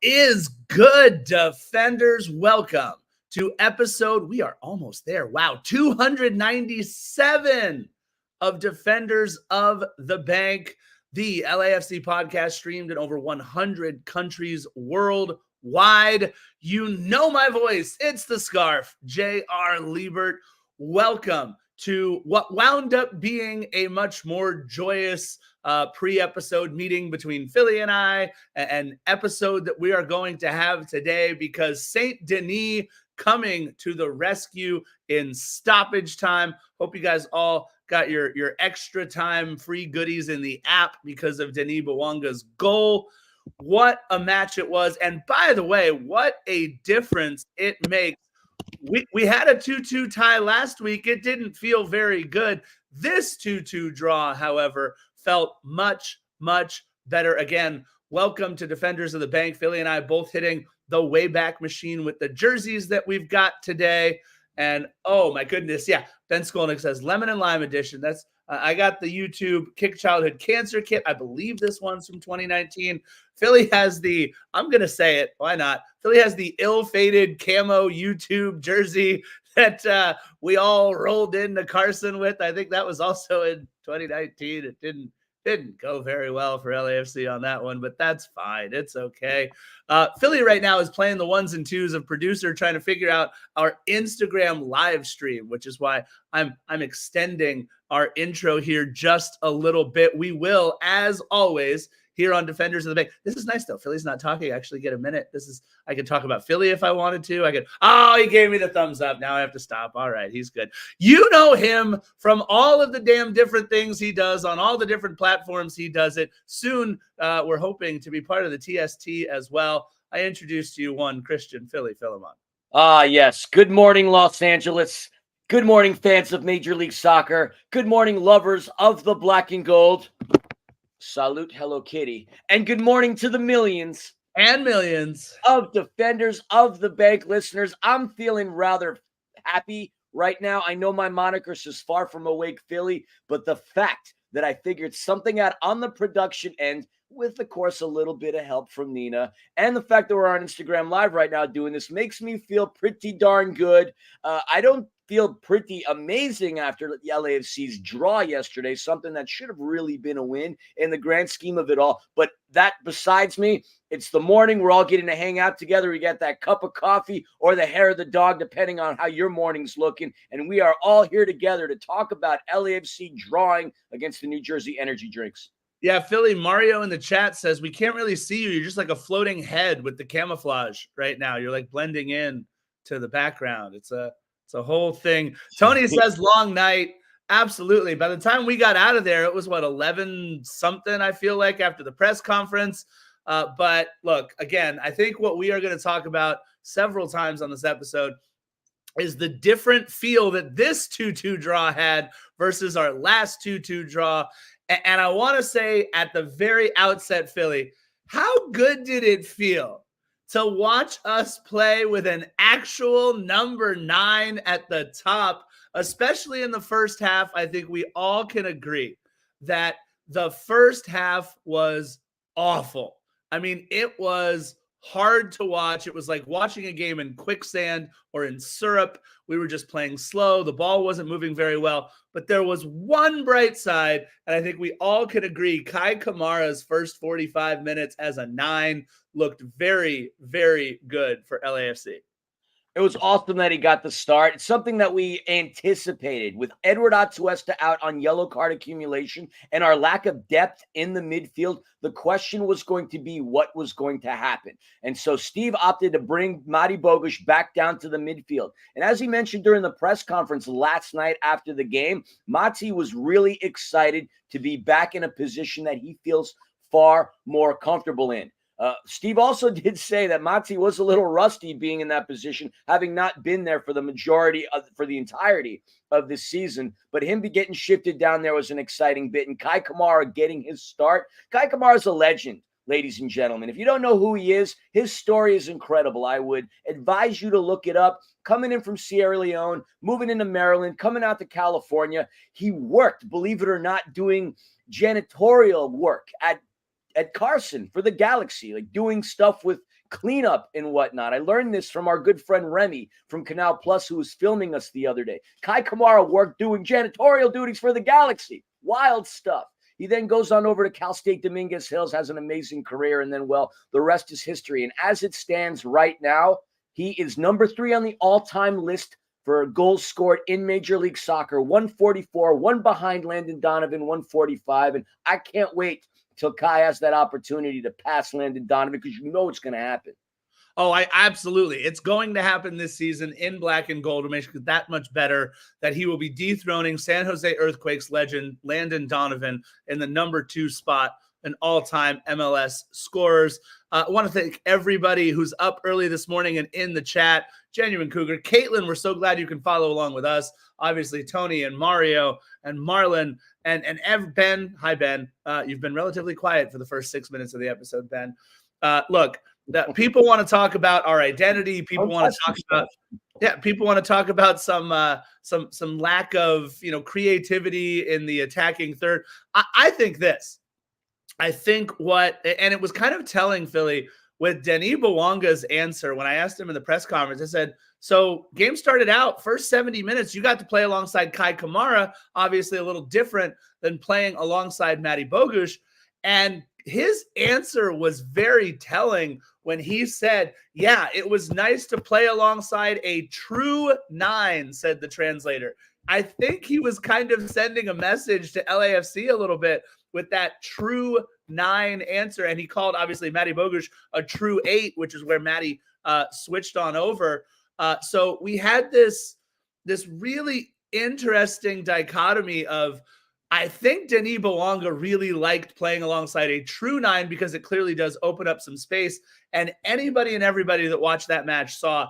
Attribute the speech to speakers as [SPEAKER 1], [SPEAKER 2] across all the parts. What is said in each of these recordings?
[SPEAKER 1] is good, Defenders? Welcome to episode, we are almost there. Wow, 297 of Defenders of the Bank, the LAFC podcast streamed in over 100 countries worldwide. You know my voice. It's the Scarf, J.R. Liebert. Welcome to what wound up being a much more joyous pre-episode meeting between Philly and I, an episode that we are going to have today because Saint Denis coming to the rescue in stoppage time. Hope you guys all got your extra time free goodies in the app because of Denis Bouanga's goal. What a match it was. And by the way, what a difference it makes. We had a 2-2 tie last week. It didn't feel very good. This 2-2 draw, however, felt much, much better. Again, welcome to Defenders of the Bank. Philly and I both hitting the Wayback Machine with the jerseys that we've got today. And oh my goodness, yeah, Ben Skolnick says Lemon and Lime edition. That's I got the YouTube Kick Childhood Cancer Kit. I believe this one's from 2019. Philly has the, I'm going to say it, why not? Philly has the ill-fated camo YouTube jersey that we all rolled into Carson with. I think that was also in 2019. It didn't go very well for LAFC on that one, but that's fine. It's okay. Philly right now is playing the ones and twos of producer trying to figure out our Instagram live stream, which is why I'm extending our intro here just a little bit. We will, as always, here on Defenders of the Bank. This is nice though. Philly's not talking. I actually get a minute. I could talk about Philly if I wanted to. He gave me the thumbs up. Now I have to stop. All right, he's good. You know him from all of the damn different things he does on all the different platforms he does it. Soon, we're hoping to be part of the TST as well. I introduced to you one Christian Philly Philemon.
[SPEAKER 2] Yes. Good morning, Los Angeles. Good morning, fans of Major League Soccer. Good morning, lovers of the black and gold. Salute, Hello Kitty. And good morning to the millions
[SPEAKER 1] and millions
[SPEAKER 2] of Defenders of the Bank listeners. I'm feeling rather happy right now. I know my moniker says Far From Awake Philly, but the fact that I figured something out on the production end with, of course, a little bit of help from Nina, and the fact that we're on Instagram Live right now doing this makes me feel pretty darn good. I don't feel pretty amazing after the LAFC's draw yesterday, something that should have really been a win in the grand scheme of it all. But that besides me, it's the morning. We're all getting to hang out together. We got that cup of coffee or the hair of the dog, depending on how your morning's looking. And we are all here together to talk about LAFC drawing against the New Jersey Energy Drinks.
[SPEAKER 1] Yeah, Philly, Mario in the chat says, we can't really see you. You're just like a floating head with the camouflage right now. You're like blending in to the background. It's a whole thing. Tony says long night. Absolutely. By the time we got out of there, it was 11 something, I feel like, after the press conference. But look, again, I think what we are going to talk about several times on this episode is the different feel that this 2-2 draw had versus our last 2-2 draw. And I want to say at the very outset, Philly, how good did it feel to watch us play with an actual number 9 at the top, especially in the first half? I think we all can agree that the first half was awful. I mean, it was hard to watch. It was like watching a game in quicksand or in syrup. We were just playing slow. The ball wasn't moving very well, but there was one bright side, and I think we all could agree Kai Kamara's first 45 minutes as a 9 looked very, very good for LAFC.
[SPEAKER 2] It was awesome that he got the start. It's something that we anticipated with Edward Atuesta out on yellow card accumulation and our lack of depth in the midfield. The question was going to be what was going to happen. And so Steve opted to bring Mati Bogusz back down to the midfield. And as he mentioned during the press conference last night after the game, Mati was really excited to be back in a position that he feels far more comfortable in. Steve also did say that Mati was a little rusty being in that position, having not been there for the entirety of this season. But him getting shifted down there was an exciting bit. And Kai Kamara getting his start. Kai Kamara is a legend, ladies and gentlemen. If you don't know who he is, his story is incredible. I would advise you to look it up. Coming in from Sierra Leone, moving into Maryland, coming out to California. He worked, believe it or not, doing janitorial work at Carson for the Galaxy, like doing stuff with cleanup and whatnot. I learned this from our good friend Remy from Canal Plus, who was filming us the other day. Kai Kamara worked doing janitorial duties for the Galaxy. Wild stuff. He then goes on over to Cal State Dominguez Hills, has an amazing career, and then, well, the rest is history. And as it stands right now, he is number 3 on the all-time list for goals scored in Major League Soccer, 144, one behind Landon Donovan, 145. And I can't wait till Kai has that opportunity to pass Landon Donovan, because you know it's going to happen.
[SPEAKER 1] Oh, I absolutely. It's going to happen this season in black and gold to make it that much better, that he will be dethroning San Jose Earthquakes legend Landon Donovan in the number 2 spot in all-time MLS scorers. I want to thank everybody who's up early this morning and in the chat. Genuine Cougar. Caitlin, we're so glad you can follow along with us. Obviously, Tony and Mario and Marlon and Ben. Hi, Ben. You've been relatively quiet for the first 6 minutes of the episode, Ben. Look, that people want to talk about our identity. People want to talk about, people want to talk about some lack of, creativity in the attacking third. I think this. I think and it was kind of telling, Philly, with Denis Bouanga's answer when I asked him in the press conference. I said, so game started out, first 70 minutes, you got to play alongside Kai Kamara, obviously a little different than playing alongside Matty Bogusz. And his answer was very telling when he said, yeah, it was nice to play alongside a true 9, said the translator. I think he was kind of sending a message to LAFC a little bit with that true 9 answer. And he called, obviously, Matty Bogusz a true 8, which is where Matty switched on over. So we had this really interesting dichotomy of, I think Denis Bouanga really liked playing alongside a true 9 because it clearly does open up some space. And anybody and everybody that watched that match saw,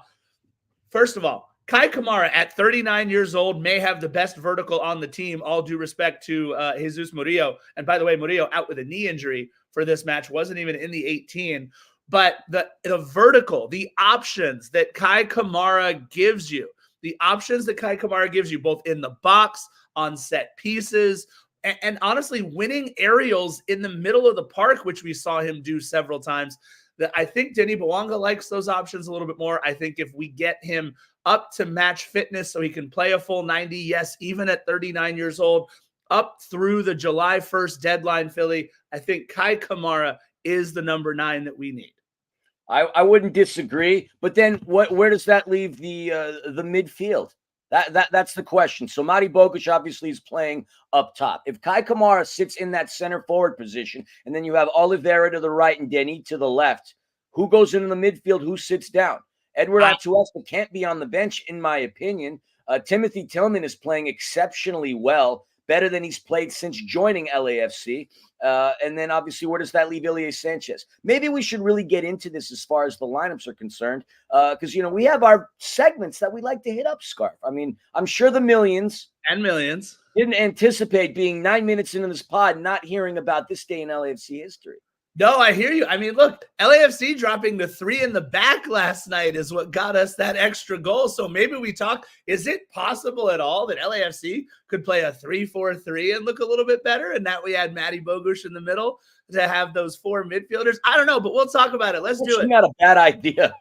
[SPEAKER 1] first of all, Kai Kamara at 39 years old may have the best vertical on the team, all due respect to Jesus Murillo. And by the way, Murillo out with a knee injury for this match, wasn't even in the 18. But the vertical, the options that Kai Kamara gives you, both in the box, on set pieces, and honestly winning aerials in the middle of the park, which we saw him do several times. That I think Denis Bouanga likes those options a little bit more. I think if we get him up to match fitness so he can play a full 90, yes, even at 39 years old, up through the July 1st deadline, Philly, I think Kai Kamara is the number 9 that we need.
[SPEAKER 2] I wouldn't disagree, but then where does that leave the midfield? That's the question. So Matty Bogusz obviously is playing up top. If Kai Kamara sits in that center forward position, and then you have Oliveira to the right and Denis to the left, who goes into the midfield? Who sits down? Edward Atuesta can't be on the bench, in my opinion. Timothy Tillman is playing exceptionally well, better than he's played since joining LAFC. And then obviously, where does that leave Ilie Sanchez? Maybe we should really get into this as far as the lineups are concerned, because, we have our segments that we like to hit up, Scarf. I mean, I'm sure the millions didn't anticipate being 9 minutes into this pod not hearing about this day in LAFC history.
[SPEAKER 1] No, I hear you. I mean, look, LAFC dropping the 3 in the back last night is what got us that extra goal. So maybe we talk, is it possible at all that LAFC could play a 3-4-3 and look a little bit better? And that we had Matty Bogusz in the middle to have those 4 midfielders? I don't know, but we'll talk about it. Let's do it.
[SPEAKER 2] Not a bad idea.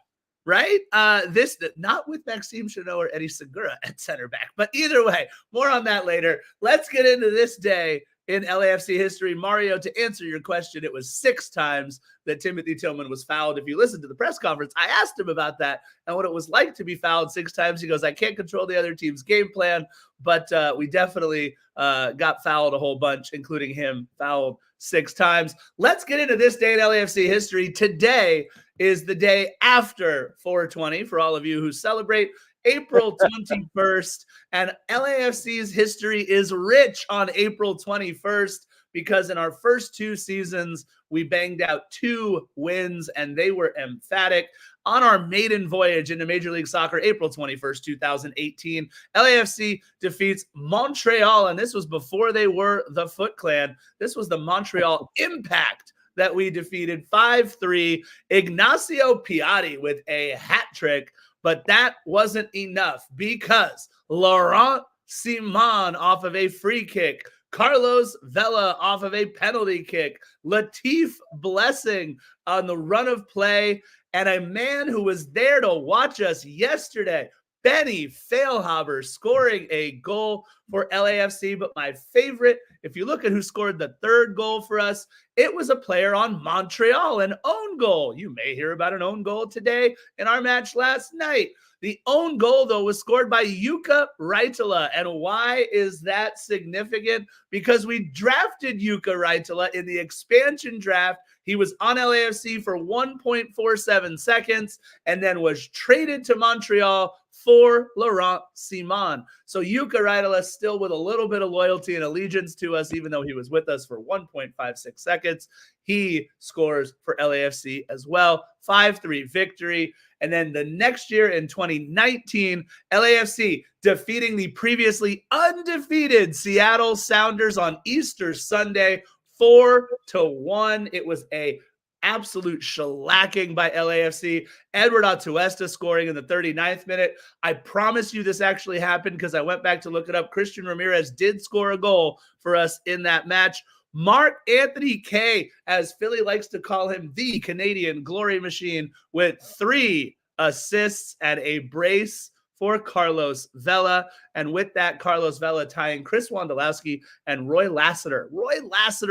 [SPEAKER 1] Right? This not with Maxime Chanot or Eddie Segura at center back. But either way, more on that later. Let's get into this day in LAFC history. Mario, to answer your question, it was 6 times that Timothy Tillman was fouled. If you listen to the press conference, I asked him about that and what it was like to be fouled 6 times. He goes, I can't control the other team's game plan, but we definitely got fouled a whole bunch, including him fouled 6 times. Let's get into this day in LAFC history. Today is the day after 420 for all of you who celebrate. April 21st, and LAFC's history is rich on April 21st because in our first 2 seasons, we banged out 2 wins, and they were emphatic. On our maiden voyage into Major League Soccer, April 21st, 2018, LAFC defeats Montreal, and this was before they were the Foot Clan. This was the Montreal Impact that we defeated 5-3. Ignacio Piatti with a hat trick. But that wasn't enough because Laurent Simon off of a free kick, Carlos Vela off of a penalty kick, Latif Blessing on the run of play, and a man who was there to watch us yesterday, Benny Feilhaber, scoring a goal for LAFC. But my favorite, if you look at who scored the third goal for us, it was a player on Montreal, an own goal. You may hear about an own goal today in our match last night. The own goal, though, was scored by Jukka Raitala. And why is that significant? Because we drafted Jukka Raitala in the expansion draft. He was on LAFC for 1.47 seconds and then was traded to Montreal for Laurent Simon. So Jukka Raitala still with a little bit of loyalty and allegiance to us, even though he was with us for 1.56 seconds. He scores for LAFC as well. 5-3 victory. And then the next year in 2019, LAFC defeating the previously undefeated Seattle Sounders on Easter Sunday, 4-1. It was a absolute shellacking by LAFC. Edward Atuesta scoring in the 39th minute. I promise you this actually happened because I went back to look it up. Christian Ramirez did score a goal for us in that match. Mark Anthony Kaye, as Philly likes to call him, the Canadian glory machine, with 3 assists and a brace for Carlos Vela. And with that, Carlos Vela tying Chris Wondolowski and Roy Lassiter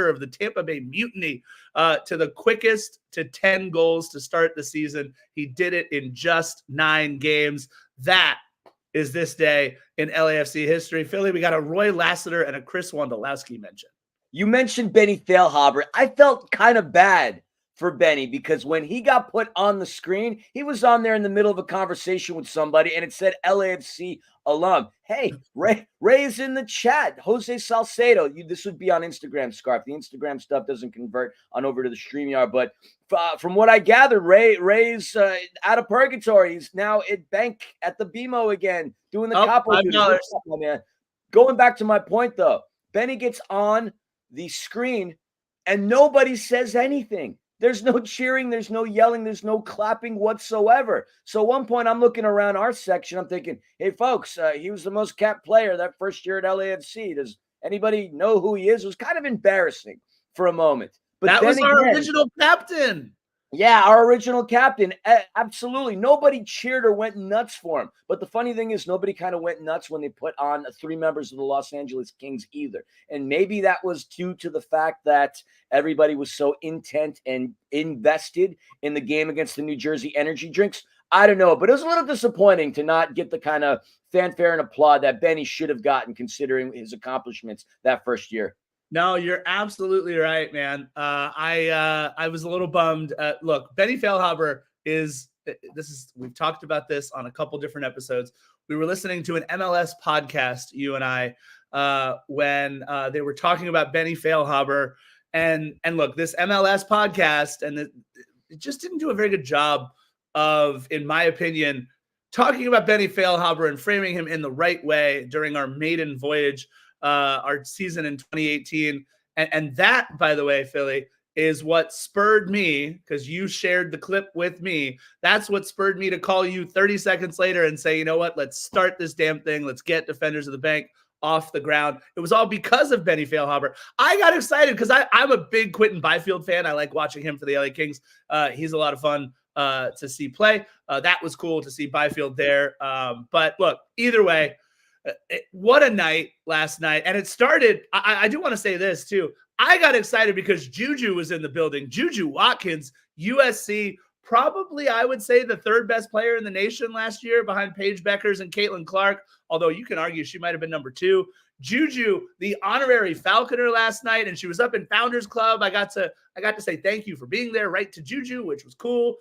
[SPEAKER 1] of the Tampa Bay Mutiny, to the quickest to 10 goals to start the season. He did it in just 9 games. That is this day in LAFC history. Philly, we got a Roy Lassiter and a Chris Wondolowski mention.
[SPEAKER 2] You mentioned Benny Feilhaber. I felt kind of bad for Benny because when he got put on the screen, he was on there in the middle of a conversation with somebody and it said LAFC alum. Hey, Ray is in the chat. Jose Salcedo. This would be on Instagram, Scarf. The Instagram stuff doesn't convert on over to the StreamYard. But from what I gathered, Ray's out of purgatory. He's now at bank at the BMO again, doing the capo duty. Man. Going back to my point, though, Benny gets on the screen and nobody says anything. There's no cheering, there's no yelling, there's no clapping whatsoever. So at one point I'm looking around our section, I'm thinking, hey folks, he was the most capped player that first year at LAFC. Does anybody know who he is? It was kind of embarrassing for a moment. But
[SPEAKER 1] that was our original captain.
[SPEAKER 2] Yeah, our original captain. Absolutely. Nobody cheered or went nuts for him. But the funny thing is nobody kind of went nuts when they put on 3 members of the Los Angeles Kings either. And maybe that was due to the fact that everybody was so intent and invested in the game against the New Jersey Energy Drinks. I don't know, but it was a little disappointing to not get the kind of fanfare and applaud that Benny should have gotten considering his accomplishments that first year.
[SPEAKER 1] No, you're absolutely right, man. I was a little bummed. Look, Benny Feilhaber we've talked about this on a couple different episodes. We were listening to an MLS podcast, you and I, when they were talking about Benny Feilhaber. And look, this MLS podcast, and it just didn't do a very good job of, in my opinion, talking about Benny Feilhaber and framing him in the right way during our maiden voyage, our season in 2018. And that, by the way, Philly, is what spurred me, because you shared the clip with me. That's what spurred me to call you 30 seconds later and say, you know what, let's start this damn thing. Let's get Defenders of the Bank off the ground. It was all because of Benny Feilhaber. I got excited because I'm a big Quentin Byfield fan. I like watching him for the LA Kings. He's a lot of fun to see play. That was cool to see Byfield there. But look, either way, what a night last night. And it started, I do want to say this too. I got excited because Juju was in the building. Juju Watkins, USC, probably I would say the 3rd best player in the nation last year behind Paige Beckers and Caitlin Clark, although you can argue she might have been number 2. Juju, the honorary Falconer last night, and she was up in Founders Club. I got to say thank you for being there, right to Juju, which was cool.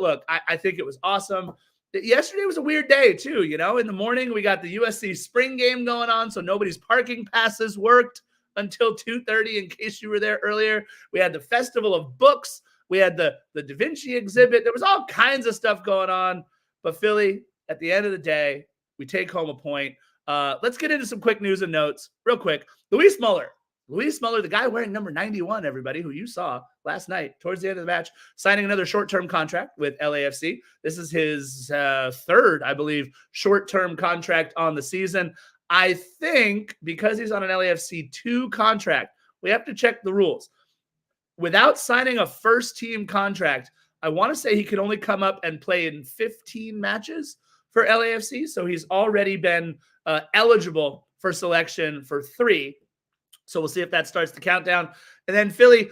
[SPEAKER 1] Look, I think it was awesome. Yesterday was a weird day too. You know, in the morning we got the USC spring game going on, so nobody's parking passes worked until 2:30. In case you were there earlier, we had the Festival of Books. We had the Da Vinci exhibit. There was all kinds of stuff going on. But Philly, at the end of the day, we take home a point. Let's get into some quick news and notes real quick. Luis Muller, the guy wearing number 91, everybody, who you saw last night towards the end of the match, signing another short-term contract with LAFC. This is his 3rd, I believe, short-term contract on the season. I think because he's on an LAFC 2 contract, we have to check the rules. Without signing a first-team contract, I want to say he can only come up and play in 15 matches for LAFC. So he's already been eligible for selection for 3. So we'll see if that starts the countdown. And then Philly,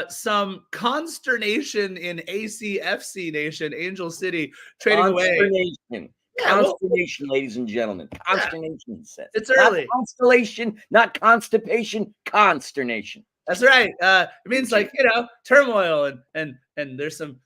[SPEAKER 1] some consternation in ACFC Nation, Angel City trading away.
[SPEAKER 2] Consternation, ladies and gentlemen. Consternation, he says.
[SPEAKER 1] It's early.
[SPEAKER 2] Not constellation, not constipation, consternation.
[SPEAKER 1] That's right. It means like, turmoil and there's some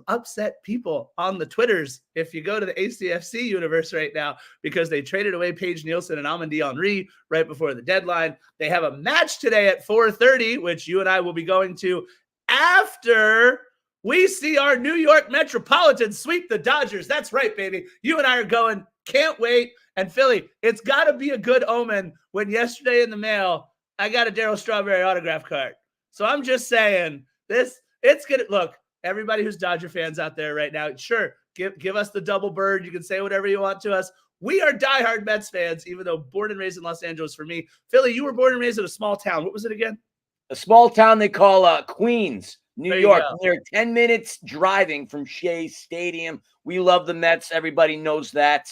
[SPEAKER 1] upset people on the Twitters if you go to the ACFC universe right now because they traded away Paige Nielsen and Amandine Henry right before the deadline. They have a match today at 4:30, which you and I will be going to after we see our New York Metropolitans sweep the Dodgers. That's right, baby. You and I are going. Can't wait. And Philly, it's got to be a good omen when yesterday in the mail, I got a Darryl Strawberry autograph card. So I'm just saying it's going to look, everybody who's Dodger fans out there right now, sure, give us the double bird. You can say whatever you want to us. We are diehard Mets fans, even though born and raised in Los Angeles for me. Philly, you were born and raised in a small town. What was it again?
[SPEAKER 2] A small town they call Queens, New York. They're 10 minutes driving from Shea Stadium. We love the Mets. Everybody knows that.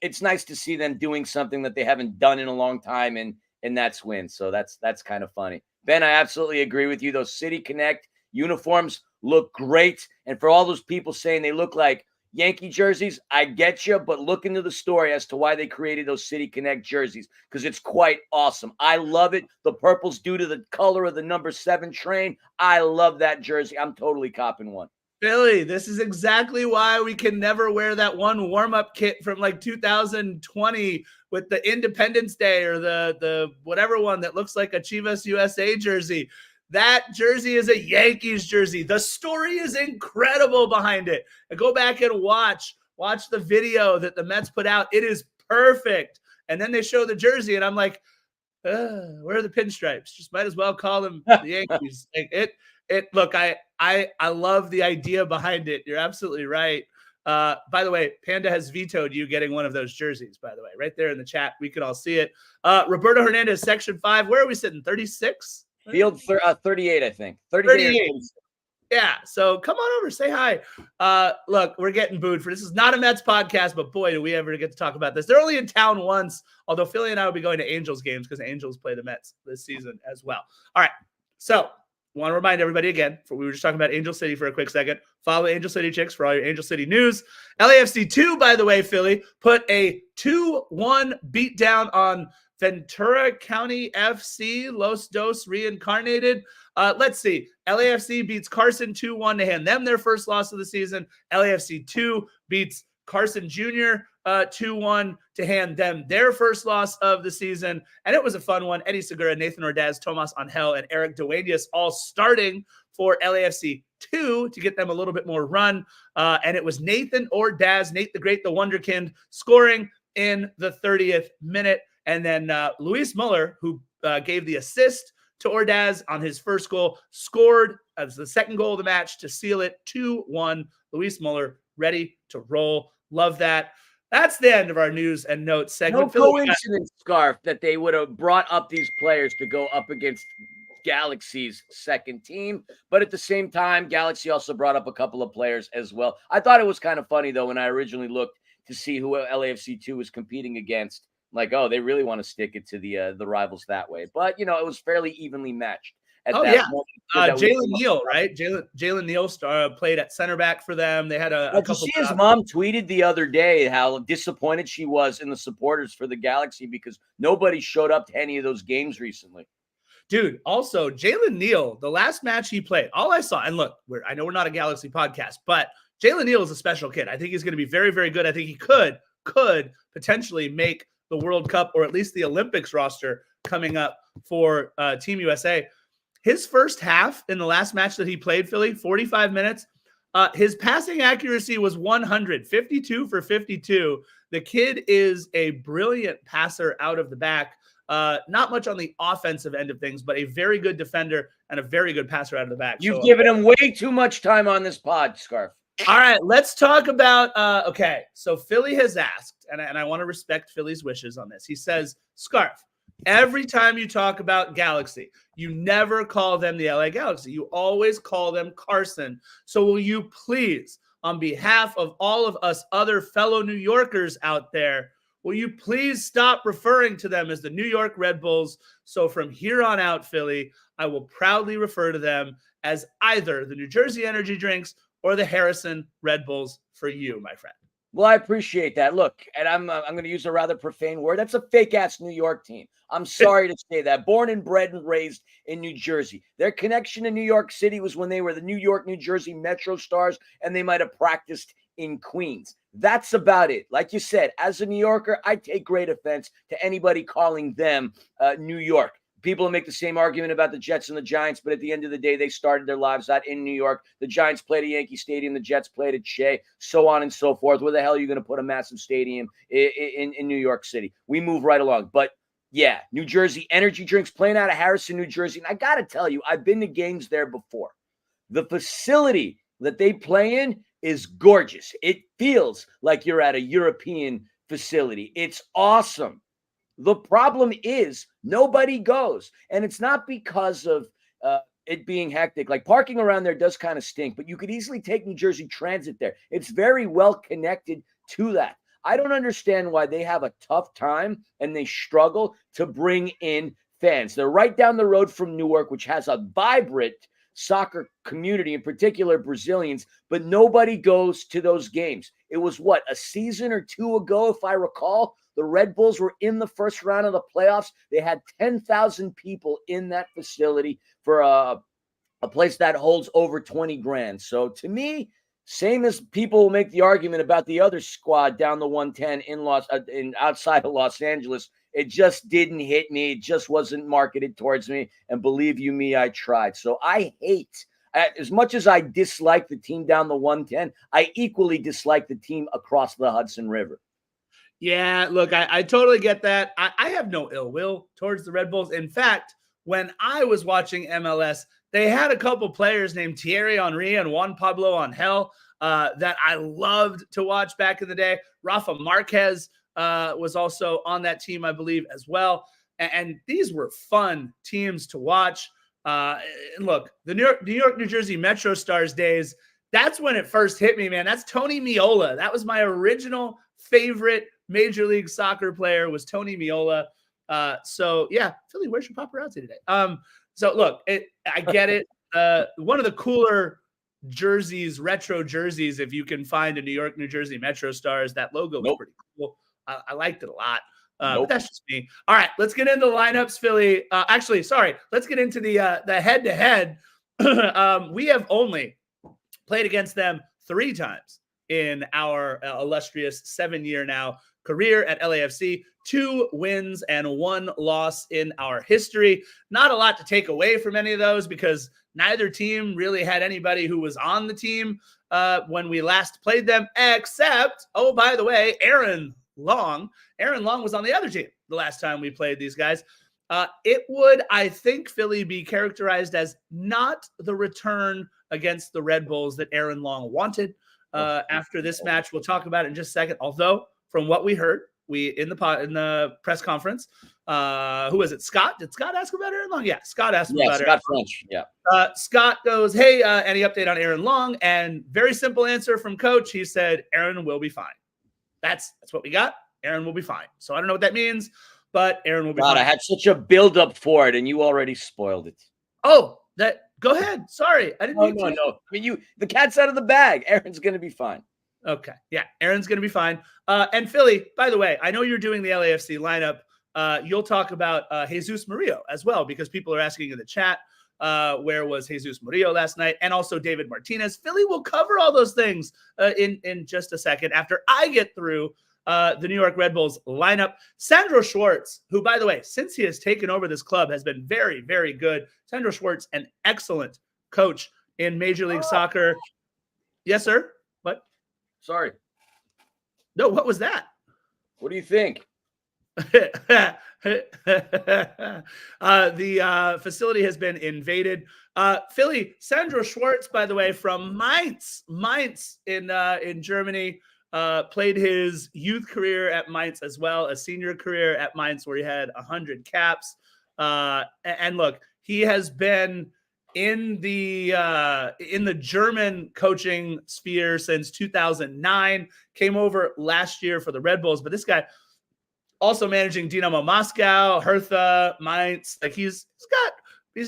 [SPEAKER 2] It's nice to see them doing something that they haven't done in a long time, and that's win. So that's kind of funny. Ben, I absolutely agree with you. Those City Connect uniforms look great. And for all those people saying they look like Yankee jerseys, I get you, but look into the story as to why they created those City Connect jerseys because it's quite awesome. I love it. The purple's due to the color of the number 7 train. I love that jersey. I'm totally copping one.
[SPEAKER 1] Billy, this is exactly why we can never wear that one warm-up kit from like 2020 with the Independence Day or the whatever one that looks like a Chivas USA jersey. That jersey is a Yankees jersey. The story is incredible behind it. And go back and watch the video that the Mets put out. It is perfect. And then they show the jersey, and I'm like, where are the pinstripes? Just might as well call them the Yankees. Look, I love the idea behind it. You're absolutely right. By the way, Panda has vetoed you getting one of those jerseys, by the way, right there in the chat. We can all see it. Roberto Hernandez, section 5. Where are we sitting? 36?
[SPEAKER 2] Field 38, I think.
[SPEAKER 1] 38. Yeah. So come on over, say hi. Look, we're getting booed for this. Is not a Mets podcast, but boy, do we ever get to talk about this. They're only in town once, although Philly and I will be going to Angels games because Angels play the Mets this season as well. All right. So want to remind everybody again, we were just talking about Angel City for a quick second. Follow Angel City Chicks for all your Angel City news. LAFC 2, by the way, Philly, put a 2-1 beatdown on Ventura County FC, Los Dos Reincarnated. Let's see. LAFC beats Carson 2-1 to hand them their first loss of the season. LAFC 2 beats Carson Jr. 2-1 to hand them their first loss of the season. And it was a fun one. Eddie Segura, Nathan Ordaz, Tomas Angel, and Eric Duenas all starting for LAFC 2 to get them a little bit more run. And it was Nathan Ordaz, Nate the Great, the Wonderkind, scoring in the 30th minute. And then Luis Muller, who gave the assist to Ordaz on his first goal, scored as the second goal of the match to seal it 2-1. Luis Muller ready to roll. Love that. That's the end of our news and notes segment.
[SPEAKER 2] No coincidence, Scarf, that they would have brought up these players to go up against Galaxy's second team. But at the same time, Galaxy also brought up a couple of players as well. I thought it was kind of funny, though, when I originally looked to see who LAFC 2 was competing against. Like, oh, they really want to stick it to the rivals that way. But, it was fairly evenly matched.
[SPEAKER 1] Jalen Neal, right? Jalen Neal played at center back for them. They had a couple.
[SPEAKER 2] Did you see his mom tweeted the other day how disappointed she was in the supporters for the Galaxy because nobody showed up to any of those games recently.
[SPEAKER 1] Dude, also Jalen Neal, the last match he played, all I saw, and look, I know we're not a Galaxy podcast, but Jalen Neal is a special kid. I think he's going to be very, very good. I think he could potentially make the World Cup or at least the Olympics roster coming up for Team USA. His first half in the last match that he played, Philly, 45 minutes, his passing accuracy was 100, 52 for 52. The kid is a brilliant passer out of the back. Not much on the offensive end of things, but a very good defender and a very good passer out of the back.
[SPEAKER 2] You've given him way too much time on this pod, Scarf.
[SPEAKER 1] All right, let's talk about, so Philly has asked, and I want to respect Philly's wishes on this. He says, Scarf, Every time you talk about Galaxy, you never call them the LA Galaxy. You always call them Carson. So will you please, on behalf of all of us other fellow New Yorkers out there, will you please stop referring to them as the New York Red Bulls? So from here on out, Philly, I will proudly refer to them as either the New Jersey Energy Drinks or the Harrison Red Bulls for you, my friend.
[SPEAKER 2] Well, I appreciate that. Look, and I'm going to use a rather profane word. That's a fake-ass New York team. I'm sorry to say that. Born and bred and raised in New Jersey. Their connection to New York City was when they were the New York, New Jersey Metro Stars, and they might have practiced in Queens. That's about it. Like you said, as a New Yorker, I take great offense to anybody calling them New York. People make the same argument about the Jets and the Giants, but at the end of the day, they started their lives out in New York. The Giants played at Yankee Stadium. The Jets played at Shea, so on and so forth. Where the hell are you going to put a massive stadium in New York City? We move right along. But, yeah, New Jersey Energy Drinks playing out of Harrison, New Jersey. And I got to tell you, I've been to games there before. The facility that they play in is gorgeous. It feels like you're at a European facility. It's awesome. The problem is nobody goes, and it's not because of it being hectic. Like parking around there does kind of stink, but you could easily take New Jersey Transit there. It's very well connected to that. I don't understand why they have a tough time and they struggle to bring in fans. They're right down the road from Newark, which has a vibrant soccer community, in particular Brazilians, but nobody goes to those games. It was what, a season or two ago, if I recall, the Red Bulls were in the first round of the playoffs. They had 10,000 people in that facility for a place that holds over 20 grand. So to me, same as people will make the argument about the other squad down the 110 in outside of Los Angeles, it just didn't hit me. It just wasn't marketed towards me. And believe you me, I tried. So I hate, as much as I dislike the team down the 110, I equally dislike the team across the Hudson River.
[SPEAKER 1] Yeah, look, I totally get that. I have no ill will towards the Red Bulls. In fact, when I was watching MLS, they had a couple players named Thierry Henry and Juan Pablo Angel that I loved to watch back in the day. Rafa Marquez was also on that team, I believe, as well. And these were fun teams to watch. And look, the New York, New Jersey Metro Stars days, that's when it first hit me, man. That's Tony Meola. That was my original favorite Major League Soccer player was Tony Meola. So yeah, Philly, where's your paparazzi today? So look, I get it. One of the cooler jerseys, retro jerseys, if you can find a New York, New Jersey Metro Stars, that logo was pretty cool. I liked it a lot. But that's just me. All right, let's get into the lineups, Philly. Actually, sorry, let's get into the head-to-head. We have only played against them 3 times in our illustrious 7-year now career at LAFC. 2 wins and 1 loss in our history. Not a lot to take away from any of those because neither team really had anybody who was on the team when we last played them, except, oh, by the way, Aaron Long. Aaron Long was on the other team the last time we played these guys. It would, I think, Philly, be characterized as not the return against the Red Bulls that Aaron Long wanted. After this match, we'll talk about it in just a second. Although, from what we heard, in the press conference, who was it? Scott? Did Scott ask about Aaron Long? Yeah, Scott asked about
[SPEAKER 2] Scott
[SPEAKER 1] Aaron
[SPEAKER 2] French.
[SPEAKER 1] Long. Yeah. Scott goes, hey, any update on Aaron Long? And very simple answer from Coach. He said, Aaron will be fine. That's what we got. Aaron will be fine. So I don't know what that means, but Aaron will be fine.
[SPEAKER 2] I had such a build-up for it, and you already spoiled it.
[SPEAKER 1] Oh, go ahead. Sorry. I didn't
[SPEAKER 2] No. I mean, the cat's out of the bag. Aaron's going to be fine.
[SPEAKER 1] Okay. Yeah, Aaron's going to be fine. And Philly, by the way, I know you're doing the LAFC lineup. You'll talk about Jesus Murillo as well, because people are asking in the chat, where was Jesus Murillo last night? And also David Martinez. Philly will cover all those things in just a second after I get through the New York Red Bulls lineup. Sandro Schwartz, who, by the way, since he has taken over this club, has been very, very good. Sandro Schwartz, an excellent coach in Major League Soccer. Yes, sir. What?
[SPEAKER 2] Sorry.
[SPEAKER 1] No, what was that?
[SPEAKER 2] What do you think?
[SPEAKER 1] The facility has been invaded. Philly, Sandro Schwartz, by the way, from Mainz in Germany. played his youth career at Mainz as well, a senior career at Mainz where he had 100 caps. And look, he has been in the German coaching sphere since 2009. Came over last year for the Red Bulls, but this guy also managing Dynamo Moscow, Hertha, Mainz. Like he's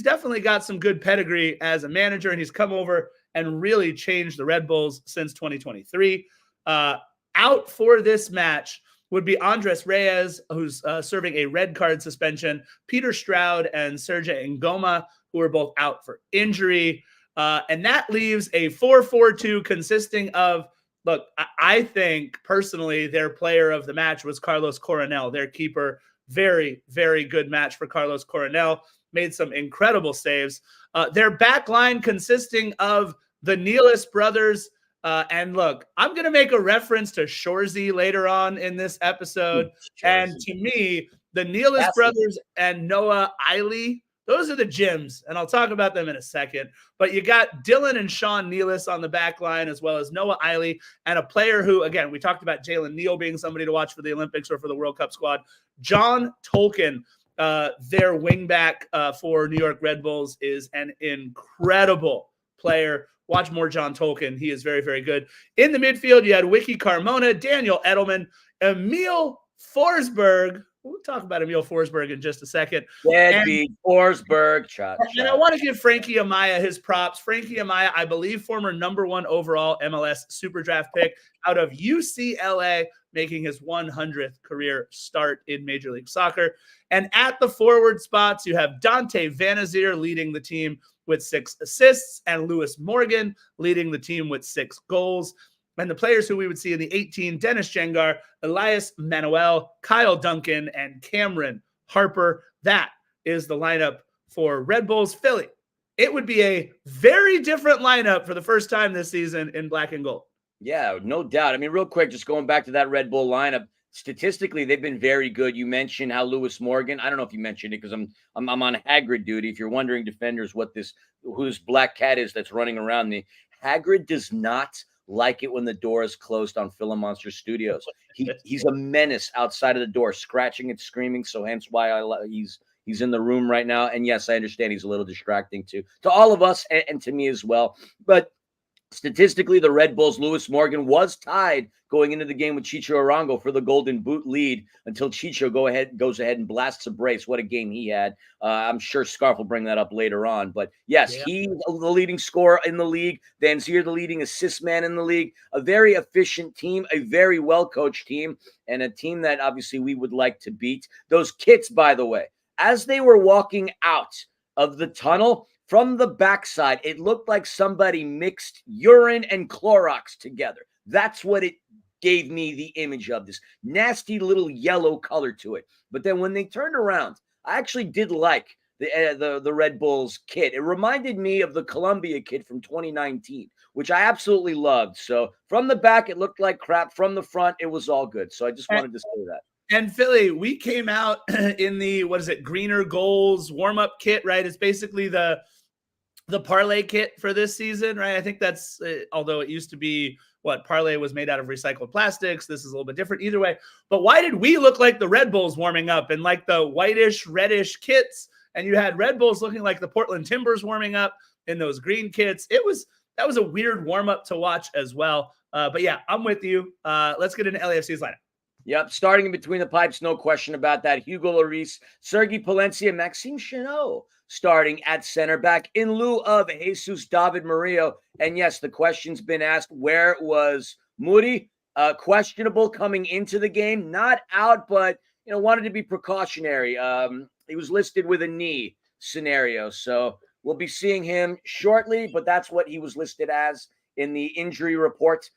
[SPEAKER 1] definitely got some good pedigree as a manager, and he's come over and really changed the Red Bulls since 2023. Out for this match would be Andres Reyes, who's serving a red card suspension, Peter Stroud and Serge Ngoma, who are both out for injury. And that leaves a 4-4-2 consisting of, look, I think personally their player of the match was Carlos Coronel, their keeper. Very, very good match for Carlos Coronel. Made some incredible saves. Their back line consisting of the Nealis brothers. And look, I'm going to make a reference to Shorzy later on in this episode. And to me, the Nealis brothers and Noah Eiley, those are the gyms, and I'll talk about them in a second. But you got Dylan and Sean Nealis on the back line, as well as Noah Eiley, and a player who, again, we talked about Jalen Neal being somebody to watch for the Olympics or for the World Cup squad. John Tolkien, their wingback for New York Red Bulls, is an incredible player. Watch more John Tolkien. He is very, very good. In the midfield, you had Wiki Carmona, Daniel Edelman, Emil Forsberg. We'll talk about Emil Forsberg in just a second.
[SPEAKER 2] Deadbeat Forsberg.
[SPEAKER 1] And I want to give Frankie Amaya his props. Frankie Amaya, I believe, former #1 overall MLS Super Draft pick out of UCLA, making his 100th career start in Major League Soccer. And at the forward spots, you have Dante Vanazir leading the team with 6 assists, and Lewis Morgan leading the team with 6 goals. And the players who we would see in the 18, Dennis Jengar, Elias Manuel, Kyle Duncan, and Cameron Harper. That is the lineup for Red Bulls Philly. It would be a very different lineup for the first time this season in black and gold.
[SPEAKER 2] Yeah, no doubt. I mean, real quick, just going back to that Red Bull lineup, statistically, they've been very good. You mentioned how Lewis Morgan, I don't know if you mentioned it because I'm on Hagrid duty. If you're wondering, defenders, who this black cat is that's running around me, Hagrid does not like it when the door is closed on Film Monster Studios. He's a menace outside of the door, scratching and screaming. So hence why he's in the room right now. And yes, I understand he's a little distracting to all of us and to me as well. But statistically, the Red Bulls' Lewis Morgan was tied going into the game with Chicho Arango for the Golden Boot lead until Chicho goes ahead and blasts a brace. What a game he had. I'm sure Scarf will bring that up later on. But yes, he's the leading scorer in the league. Vanzier, the leading assist man in the league. A very efficient team, a very well-coached team, and a team that obviously we would like to beat. Those kits, by the way, as they were walking out of the tunnel, from the backside, it looked like somebody mixed urine and Clorox together. That's what it gave me the image of, this nasty little yellow color to it. But then when they turned around, I actually did like the Red Bulls kit. It reminded me of the Columbia kit from 2019, which I absolutely loved. So from the back, it looked like crap. From the front, it was all good. So I just wanted to say that.
[SPEAKER 1] And Philly, we came out in the, greener goals warm-up kit, right? It's basically the parlay kit for this season, right? I think that's, although it used to be parlay was made out of recycled plastics. This is a little bit different either way. But why did we look like the Red Bulls warming up in like the whitish, reddish kits? And you had Red Bulls looking like the Portland Timbers warming up in those green kits. That was a weird warm-up to watch as well. But yeah, I'm with you. Let's get into LAFC's lineup.
[SPEAKER 2] Yep, starting in between the pipes, no question about that. Hugo Lloris, Sergi Palencia, Maxime Chenot starting at center back in lieu of Jesus David Murillo. And yes, the question's been asked, where was Muri? Questionable coming into the game, not out, but wanted to be precautionary. He was listed with a knee scenario, so we'll be seeing him shortly, but that's what he was listed as in the injury report.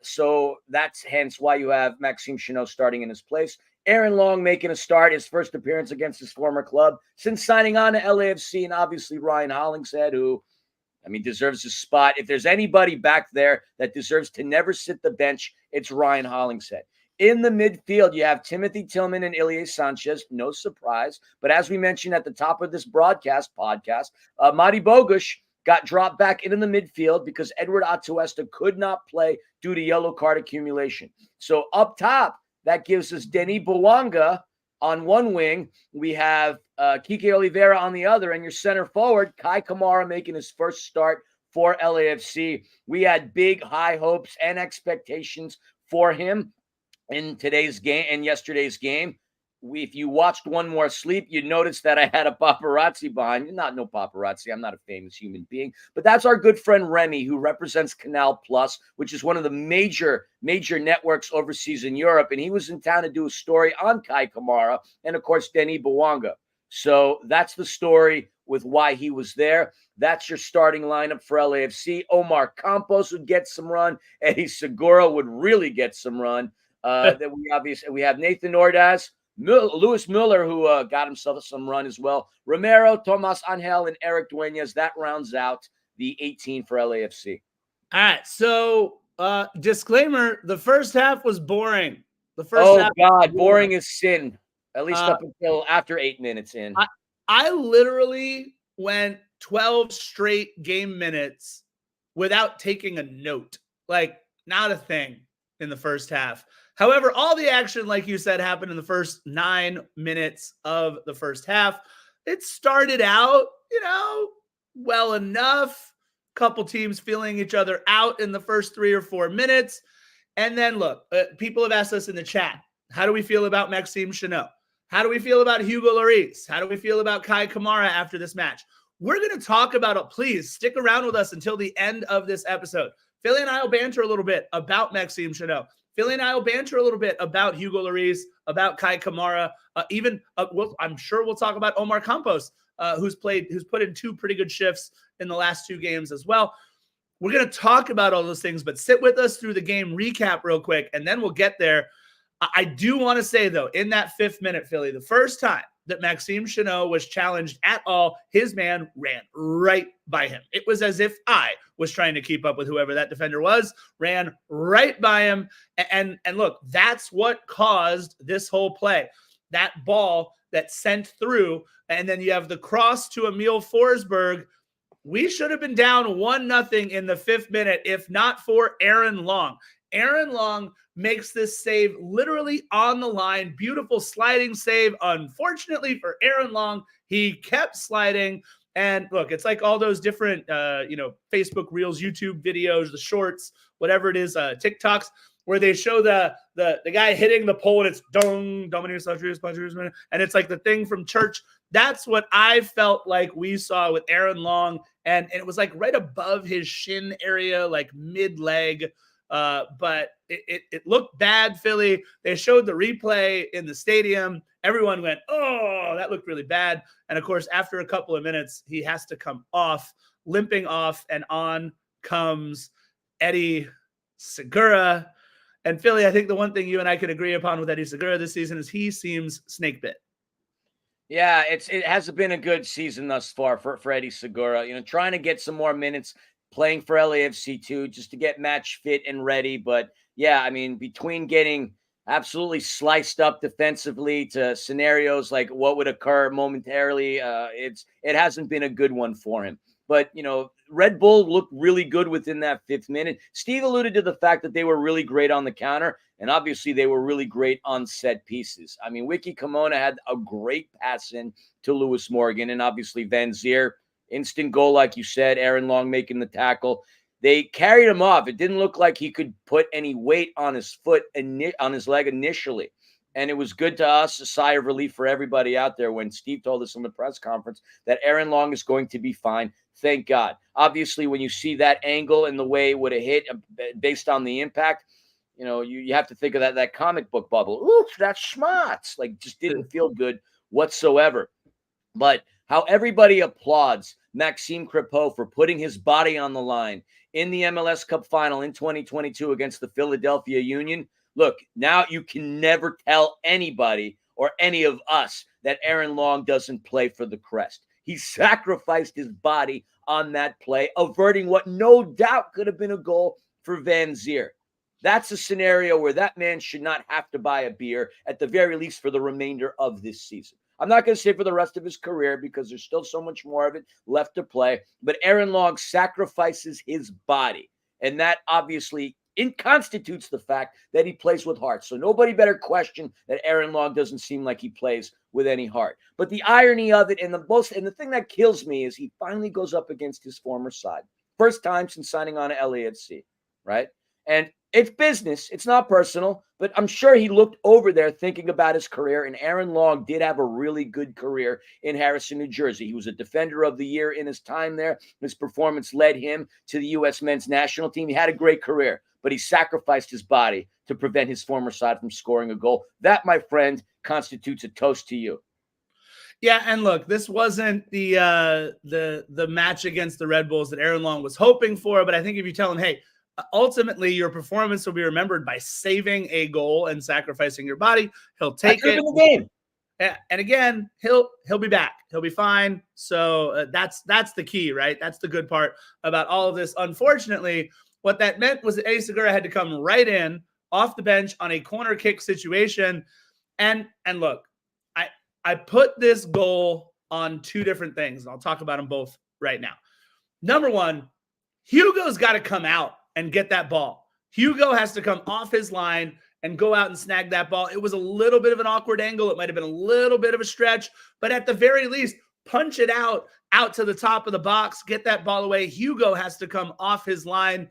[SPEAKER 2] So that's hence why you have Maxime Chenot starting in his place. Aaron Long making a start, his first appearance against his former club since signing on to LAFC, and obviously Ryan Hollingshead, who, deserves his spot. If there's anybody back there that deserves to never sit the bench, it's Ryan Hollingshead. In the midfield, you have Timothy Tillman and Ilie Sanchez. No surprise. But as we mentioned at the top of this podcast, Mati Bogusz got dropped back into the midfield because Edward Atuesta could not play due to yellow card accumulation. So up top, that gives us Denis Bouanga on one wing. We have Kike Oliveira on the other, and your center forward, Kai Kamara, making his first start for LAFC. We had big, high hopes and expectations for him in today's game and yesterday's game. If you watched One More Sleep, you'd notice that I had a paparazzi behind me. No paparazzi. I'm not a famous human being. But that's our good friend Remy, who represents Canal Plus, which is one of the major networks overseas in Europe. And he was in town to do a story on Kai Kamara and, of course, Denis Bouanga. So that's the story with why he was there. That's your starting lineup for LAFC. Omar Campos would get some run. Eddie Segura would really get some run. Then we have Nathan Ordaz, Luis Müller, who got himself some run as well. Romero, Tomas Angel, and Eric Duenas. That rounds out the 18 for LAFC.
[SPEAKER 1] All right. So, disclaimer: the first half was boring. The first half.
[SPEAKER 2] God, boring is sin. At least up until after 8 minutes in.
[SPEAKER 1] I literally went 12 straight game minutes without taking a note. Like, not a thing in the first half. However, all the action, like you said, happened in the first 9 minutes of the first half. It started out, well enough. Couple teams feeling each other out in the first 3 or 4 minutes. And then, look, people have asked us in the chat, how do we feel about Maxime Chanot? How do we feel about Hugo Lloris? How do we feel about Kai Kamara after this match? We're going to talk about it. Please stick around with us until the end of this episode. Philly and I will banter a little bit about Maxime Chanot. Philly and I will banter a little bit about Hugo Lloris, about Kai Kamara. I'm sure we'll talk about Omar Campos, who's put in 2 pretty good shifts in the last 2 games as well. We're going to talk about all those things, but sit with us through the game recap real quick, and then we'll get there. I do want to say, though, in that 5th minute, Philly, the first time that Maxime Chanot was challenged at all, his man ran right by him. It was as if I was trying to keep up with whoever that defender was, ran right by him. And look, that's what caused this whole play. That ball that sent through, and then you have the cross to Emil Forsberg. We should have been down 1-0 in the 5th minute, if not for Aaron Long. Aaron Long makes this save literally on the line. Beautiful sliding save. Unfortunately for Aaron Long, he kept sliding. And look, it's like all those different, Facebook Reels, YouTube videos, the shorts, whatever it is, TikToks, where they show the guy hitting the pole and it's dong, Dominus Satrius, and it's like the thing from church. That's what I felt like we saw with Aaron Long. And it was like right above his shin area, like mid-leg. But it looked bad, Philly. They showed the replay in the stadium. Everyone went, oh, that looked really bad. And, of course, after a couple of minutes, he has to come off, limping off, and on comes Eddie Segura. And, Philly, I think the one thing you and I could agree upon with Eddie Segura this season is he seems snake bit.
[SPEAKER 2] Yeah, it hasn't been a good season thus far for Eddie Segura. Trying to get some more minutes, playing for LAFC too, just to get match fit and ready. But yeah, I mean, between getting absolutely sliced up defensively to scenarios like what would occur momentarily, it hasn't been a good one for him. But, Red Bull looked really good within that 5th minute. Steve alluded to the fact that they were really great on the counter, and obviously they were really great on set pieces. I mean, Wiki Kimona had a great pass in to Lewis Morgan, and obviously Van Zier, instant goal, like you said, Aaron Long making the tackle. They carried him off. It didn't look like he could put any weight on his foot, on his leg initially. And it was good to us, a sigh of relief for everybody out there when Steve told us in the press conference that Aaron Long is going to be fine. Thank God. Obviously, when you see that angle and the way it would have hit based on the impact, you have to think of that comic book bubble. Ooh, that's schmatz. Like, just didn't feel good whatsoever. But how everybody applauds Maxime Crepeau for putting his body on the line in the MLS Cup final in 2022 against the Philadelphia Union. Look, now you can never tell anybody or any of us that Aaron Long doesn't play for the Crest. He sacrificed his body on that play, averting what no doubt could have been a goal for Van Zier. That's a scenario where that man should not have to buy a beer, at the very least for the remainder of this season. I'm not going to say for the rest of his career because there's still so much more of it left to play. But Aaron Long sacrifices his body. And that obviously constitutes the fact that he plays with heart. So nobody better question that Aaron Long doesn't seem like he plays with any heart. But the irony of it and the thing that kills me is he finally goes up against his former side. First time since signing on to LAFC, right? And it's business. It's not personal, but I'm sure he looked over there thinking about his career, and Aaron Long did have a really good career in Harrison, New Jersey. He was a Defender of the Year in his time there. His performance led him to the U.S. men's national team. He had a great career, but he sacrificed his body to prevent his former side from scoring a goal. That, my friend, constitutes a toast to you.
[SPEAKER 1] Yeah, and look, this wasn't the match against the Red Bulls that Aaron Long was hoping for, but I think if you tell him, hey, ultimately your performance will be remembered by saving a goal and sacrificing your body, he'll take it.
[SPEAKER 2] The game.
[SPEAKER 1] Yeah, and again, he'll be back. He'll be fine. So that's the key, right? That's the good part about all of this. Unfortunately, what that meant was that Eddie Segura had to come right in off the bench on a corner kick situation. And look, I put this goal on two different things, and I'll talk about them both right now. Number one, Hugo's got to come out and get that ball. Hugo has to come off his line and go out and snag that ball. It was a little bit of an awkward angle. It might have been a little bit of a stretch, but at the very least, punch it out to the top of the box, get that ball away. Hugo has to come off his line.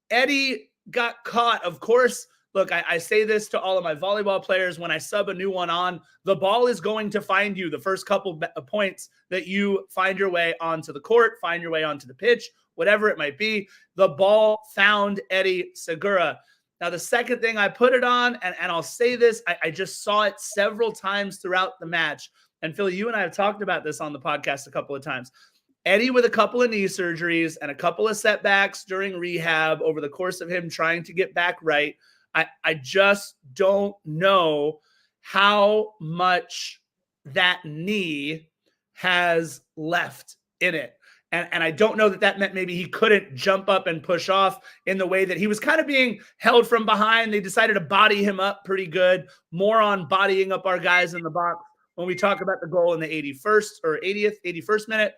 [SPEAKER 1] Eddie got caught, of course. Look, I say this to all of my volleyball players when I sub a new one on. The ball is going to find you the first couple of points that you find your way onto the court, find your way onto the pitch, whatever it might be. The ball found Eddie Segura. Now, the second thing I put it on, and I'll say this, I just saw it several times throughout the match. And Phil, you and I have talked about this on the podcast a couple of times. Eddie with a couple of knee surgeries and a couple of setbacks during rehab over the course of him trying to get back right. I just don't know how much that knee has left in it. And I don't know that meant maybe he couldn't jump up and push off in the way that he was kind of being held from behind. They decided to body him up pretty good, more on bodying up our guys in the box when we talk about the goal in the 81st minute.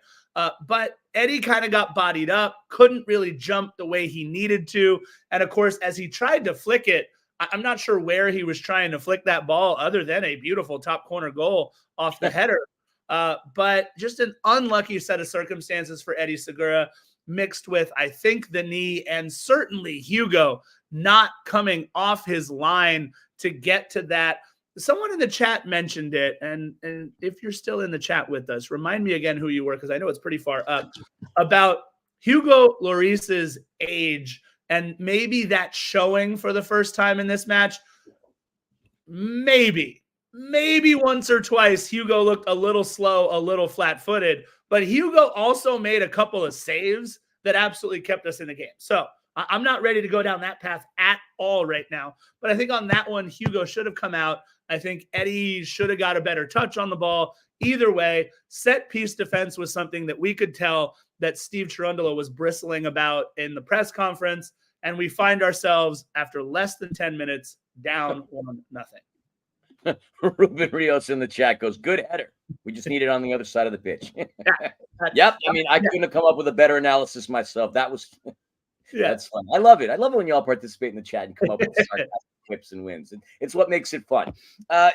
[SPEAKER 1] But Eddie kind of got bodied up, couldn't really jump the way he needed to. And of course, as he tried to flick it, I'm not sure where he was trying to flick that ball other than a beautiful top corner goal off the header. But just an unlucky set of circumstances for Eddie Segura, mixed with, I think, the knee and certainly Hugo not coming off his line to get to that. Someone in the chat mentioned it, and if you're still in the chat with us, remind me again who you were, because I know it's pretty far up, about Hugo Lloris's age and maybe that showing for the first time in this match. Maybe once or twice Hugo looked a little slow, a little flat-footed, but Hugo also made a couple of saves that absolutely kept us in the game. So I'm not ready to go down that path at all right now, but I think on that one, Hugo should have come out. I think Eddie should have got a better touch on the ball. Either way, set piece defense was something that we could tell that Steve Cherundolo was bristling about in the press conference, and we find ourselves after less than 10 minutes down 1-0.
[SPEAKER 2] Ruben Rios in the chat goes, good header. We just need it on the other side of the pitch. Yep. I mean, I couldn't have come up with a better analysis myself. That was that's fun. I love it. I love it when y'all participate in the chat and come up with sarcastic quips and wins. It's what makes it fun. I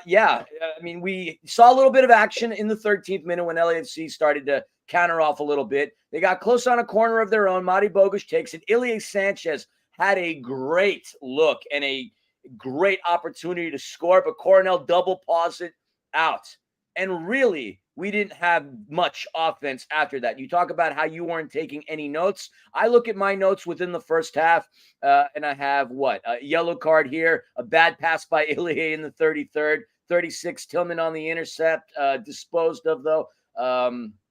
[SPEAKER 2] mean, we saw a little bit of action in the 13th minute when LAFC started to counter off a little bit. They got close on a corner of their own. Mati Bogusz takes it. Ilie Sanchez had a great look and a great opportunity to score, but Coronel double paws it out. And really, we didn't have much offense after that. You talk about how you weren't taking any notes. I look at my notes within the first half, and I have a yellow card here, a bad pass by Ilie in the 33rd, 36, Tillman on the intercept, disposed of though.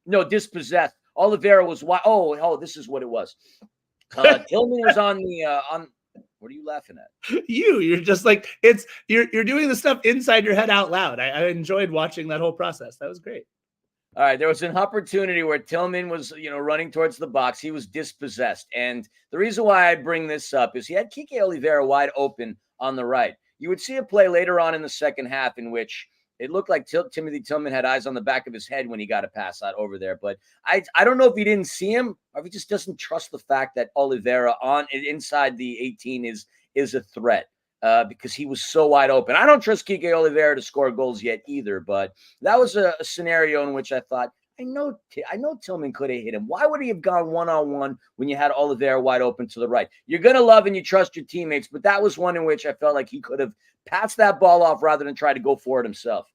[SPEAKER 2] No, dispossessed. Oliveira was this is what it was. Tillman was on the what are you laughing at?
[SPEAKER 1] You're just like, you're doing the stuff inside your head out loud. I enjoyed watching that whole process. That was great.
[SPEAKER 2] All right. There was an opportunity where Tillman was, running towards the box. He was dispossessed. And the reason why I bring this up is he had Kike Oliveira wide open on the right. You would see a play later on in the second half in which It looked like Timothy Tillman had eyes on the back of his head when he got a pass out over there. But I don't know if he didn't see him or if he just doesn't trust the fact that Oliveira inside the 18 is a threat. Because he was so wide open. I don't trust Kike Oliveira to score goals yet either, but that was a scenario in which I thought, I know Tillman could have hit him. Why would he have gone one-on-one when you had Oliveira wide open to the right? You're going to love and you trust your teammates, but that was one in which I felt like he could have passed that ball off rather than try to go for it himself.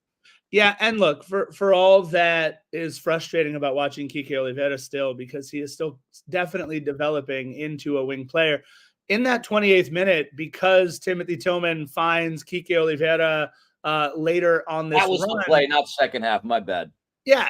[SPEAKER 1] Yeah, and look, for all that is frustrating about watching Kike Oliveira still, because he is still definitely developing into a wing player, in that 28th minute, because Timothy Tillman finds Kike Oliveira later on this
[SPEAKER 2] run. That was the play, not second half. My bad.
[SPEAKER 1] Yeah,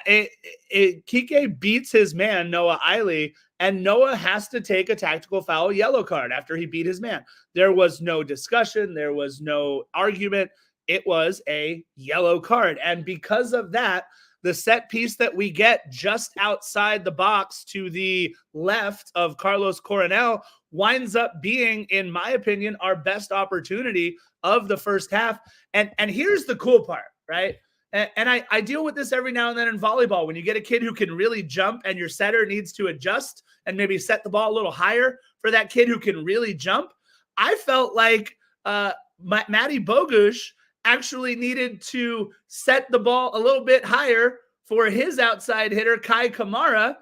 [SPEAKER 1] Kike beats his man, Noah Eiley, and Noah has to take a tactical foul yellow card after he beat his man. There was no discussion. There was no argument. It was a yellow card. And because of that, the set piece that we get just outside the box to the left of Carlos Coronel winds up being, in my opinion, our best opportunity of the first half. And here's the cool part, right? And I deal with this every now and then in volleyball. When you get a kid who can really jump and your setter needs to adjust and maybe set the ball a little higher for that kid who can really jump, I felt like Matty Bogusz actually needed to set the ball a little bit higher for his outside hitter, Kai Kamara.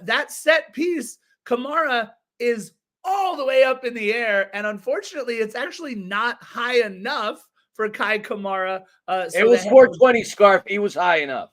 [SPEAKER 1] That set piece, Kamara is all the way up in the air, and unfortunately, it's actually not high enough for Kai Kamara.
[SPEAKER 2] It was 420, Scarf. He was high enough.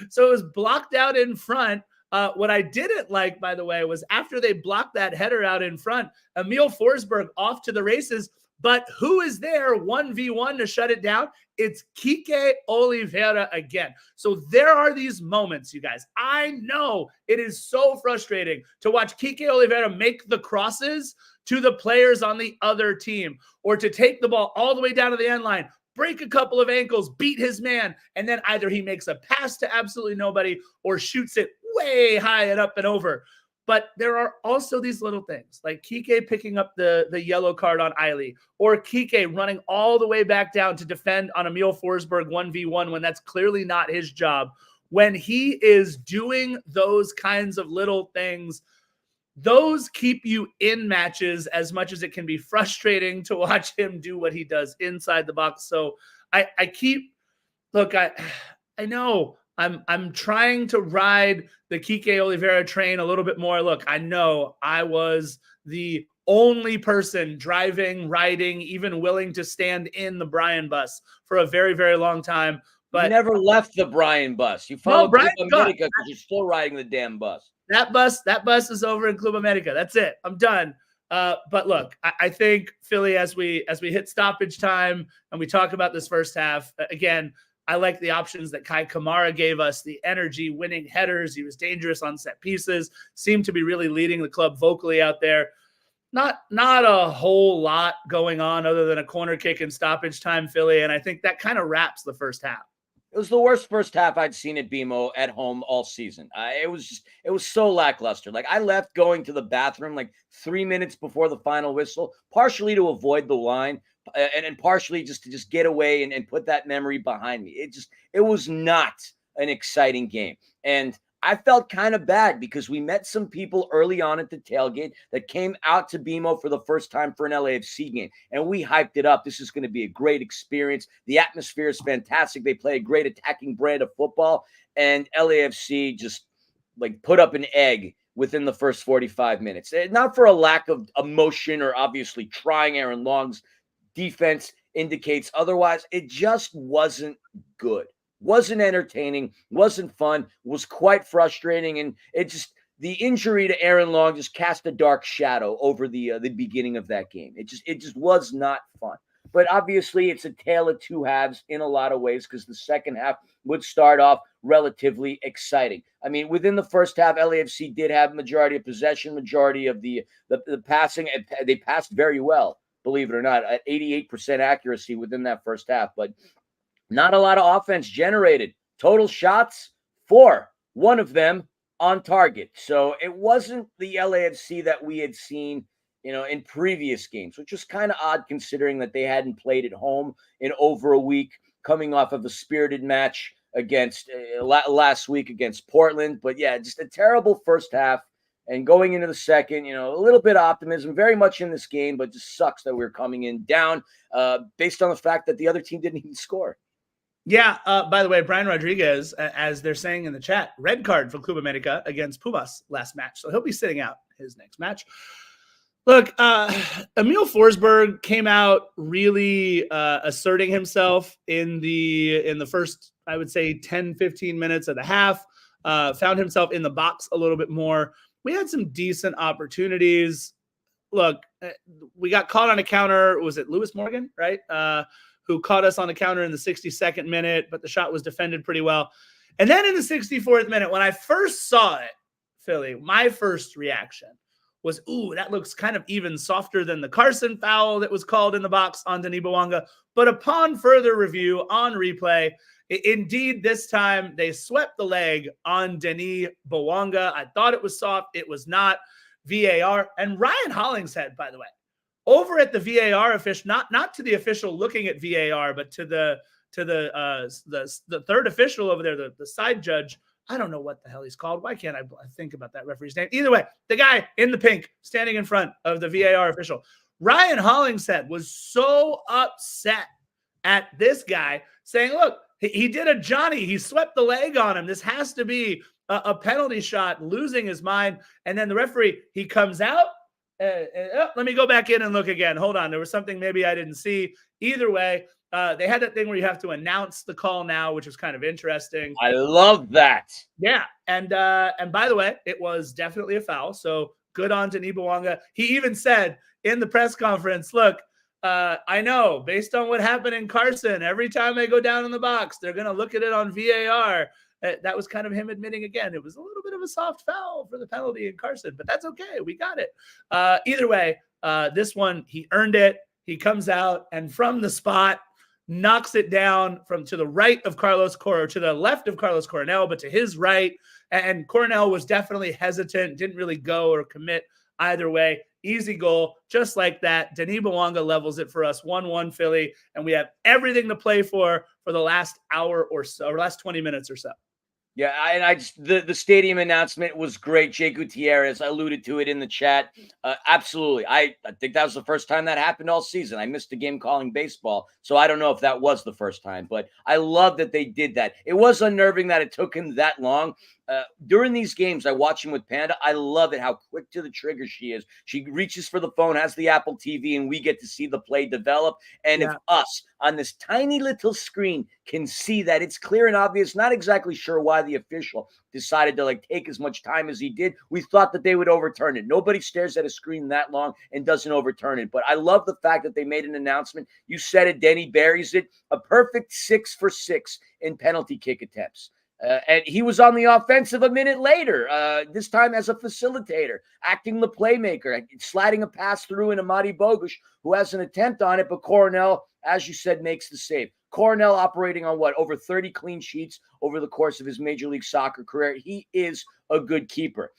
[SPEAKER 1] So it was blocked out in front. What I didn't like, by the way, was after they blocked that header out in front, Emil Forsberg off to the races. But who is there 1v1 to shut it down? It's Kike Oliveira again. So there are these moments, you guys. I know it is so frustrating to watch Kike Oliveira make the crosses to the players on the other team, or to take the ball all the way down to the end line, break a couple of ankles, beat his man, and then either he makes a pass to absolutely nobody or shoots it way high and up and over. But there are also these little things like Kike picking up the yellow card on Eiley, or Kike running all the way back down to defend on Emil Forsberg 1v1 when that's clearly not his job. When he is doing those kinds of little things, those keep you in matches as much as it can be frustrating to watch him do what he does inside the box. So I know I'm trying to ride the Kike Oliveira train a little bit more. Look, I know I was the only person driving, riding, even willing to stand in the Brian bus for a very, very long time. But
[SPEAKER 2] you never left the Brian bus. You followed Club America because you're still riding the damn bus.
[SPEAKER 1] That bus is over in Club America. That's it. I'm done. But look, I think Philly, as we hit stoppage time and we talk about this first half, again, I like the options that Kai Kamara gave us, the energy, winning headers. He was dangerous on set pieces, seemed to be really leading the club vocally out there. Not a whole lot going on other than a corner kick in stoppage time, Philly. And I think that kind of wraps the first half.
[SPEAKER 2] It was the worst first half I'd seen at BMO at home all season. It was so lackluster. Like, I left going to the bathroom like 3 minutes before the final whistle, partially to avoid the line, and partially just to get away and put that memory behind me. It was not an exciting game. And I felt kind of bad because we met some people early on at the tailgate that came out to BMO for the first time for an LAFC game, and we hyped it up. This is going to be a great experience. The atmosphere is fantastic. They play a great attacking brand of football, and LAFC just like put up an egg within the first 45 minutes. Not for a lack of emotion or obviously trying. Aaron Long's defense indicates otherwise. It just wasn't good. Wasn't entertaining, wasn't fun, was quite frustrating, and the injury to Aaron Long just cast a dark shadow over the beginning of that game. It just was not fun. But obviously, it's a tale of two halves in a lot of ways, because the second half would start off relatively exciting. I mean, within the first half, LAFC did have majority of possession, majority of the passing. They passed very well, believe it or not, at 88% accuracy within that first half, but not a lot of offense generated. Total shots, 4, one of them on target. So it wasn't the LAFC that we had seen in previous games, which was kind of odd considering that they hadn't played at home in over a week, coming off of a spirited match against last week against Portland. But yeah, just a terrible first half. And going into the second, a little bit of optimism, very much in this game, but just sucks that we're coming in down based on the fact that the other team didn't even score.
[SPEAKER 1] Yeah. By the way, Brian Rodriguez, as they're saying in the chat, red card for Club America against Pumas last match. So he'll be sitting out his next match. Look, Emil Forsberg came out really asserting himself in the first, I would say, 10, 15 minutes of the half, found himself in the box a little bit more. We had some decent opportunities. Look, we got caught on a counter. Was it Lewis Morgan, right? Who caught us on the counter in the 62nd minute, but the shot was defended pretty well. And then in the 64th minute, when I first saw it, Philly, my first reaction was, ooh, that looks kind of even softer than the Carson foul that was called in the box on Denis Bouanga. But upon further review on replay, indeed, this time they swept the leg on Denis Bouanga. I thought it was soft. It was not. VAR. And Ryan Hollingshead, by the way, over at the VAR official, not to the official looking at VAR, but to the third official over there, the side judge. I don't know what the hell he's called. Why can't I think about that referee's name? Either way, the guy in the pink standing in front of the VAR official. Ryan Hollingshead was so upset at this guy saying, look, he did a Johnny. He swept the leg on him. This has to be a penalty shot, losing his mind. And then the referee, he comes out. Let me go back in and look again. Hold on. There was something maybe I didn't see. Either way, they had that thing where you have to announce the call now, which was kind of interesting.
[SPEAKER 2] I love that.
[SPEAKER 1] Yeah. And by the way, it was definitely a foul. So good on Denis Bouanga. He even said in the press conference, look, I know based on what happened in Carson, every time they go down in the box, they're going to look at it on VAR. That was kind of him admitting again, it was a little bit of a soft foul for the penalty in Carson, but that's okay. We got it. Either way, this one, he earned it. He comes out and from the spot, knocks it down to the right of Carlos Coronel, to the left of Carlos Coronel, but to his right. And Coronel was definitely hesitant, didn't really go or commit either way. Easy goal, just like that. Denis Bouanga levels it for us, 1-1 Philly, and we have everything to play for the last hour or so, or last 20 minutes or so.
[SPEAKER 2] Yeah, and the stadium announcement was great. Jay Gutierrez alluded to it in the chat. Absolutely. I think that was the first time that happened all season. I missed a game calling baseball, so I don't know if that was the first time, but I love that they did that. It was unnerving that it took him that long. During these games, I watch him with Panda. I love it how quick to the trigger she is. She reaches for the phone, has the Apple TV, and we get to see the play develop. And if us on this tiny little screen can see that, it's clear and obvious. Not exactly sure why the official decided to take as much time as he did. We thought that they would overturn it. Nobody stares at a screen that long and doesn't overturn it. But I love the fact that they made an announcement. You said it, Denny buries it. A perfect 6 for 6 in penalty kick attempts. And he was on the offensive a minute later, this time as a facilitator, acting the playmaker, sliding a pass through in Amadi Bogusz, who has an attempt on it, but Coronel, as you said, makes the save. Coronel operating on over 30 clean sheets over the course of his Major League Soccer career. He is a good keeper.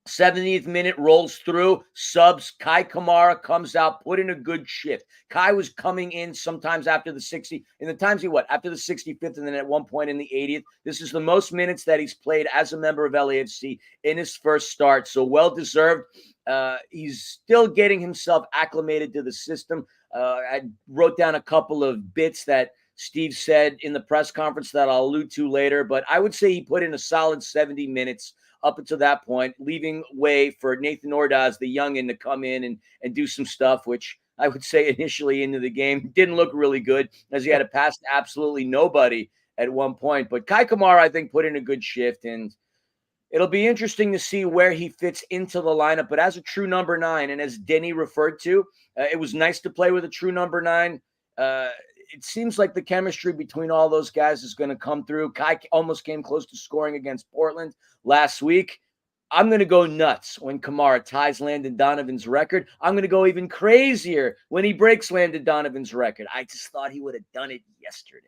[SPEAKER 2] 70th minute rolls through, subs, Kai Kamara comes out, put in a good shift. Kai was coming in sometimes after the 60, in the times after the 65th, and then at one point in the 80th. This is the most minutes that he's played as a member of LAFC in his first start, so well-deserved. He's still getting himself acclimated to the system. I wrote down a couple of bits that Steve said in the press conference that I'll allude to later, but I would say he put in a solid 70 minutes up until that point, leaving way for Nathan Ordaz, the youngin, to come in and do some stuff, which I would say initially into the game didn't look really good, as he had to pass to absolutely nobody at one point. But Kai Kamara, I think, put in a good shift, and it'll be interesting to see where he fits into the lineup. But as a true number 9, and as Denny referred to, it was nice to play with a true number 9. It seems like the chemistry between all those guys is going to come through. Kai almost came close to scoring against Portland last week. I'm going to go nuts when Kamara ties Landon Donovan's record. I'm going to go even crazier when he breaks Landon Donovan's record. I just thought he would have done it yesterday.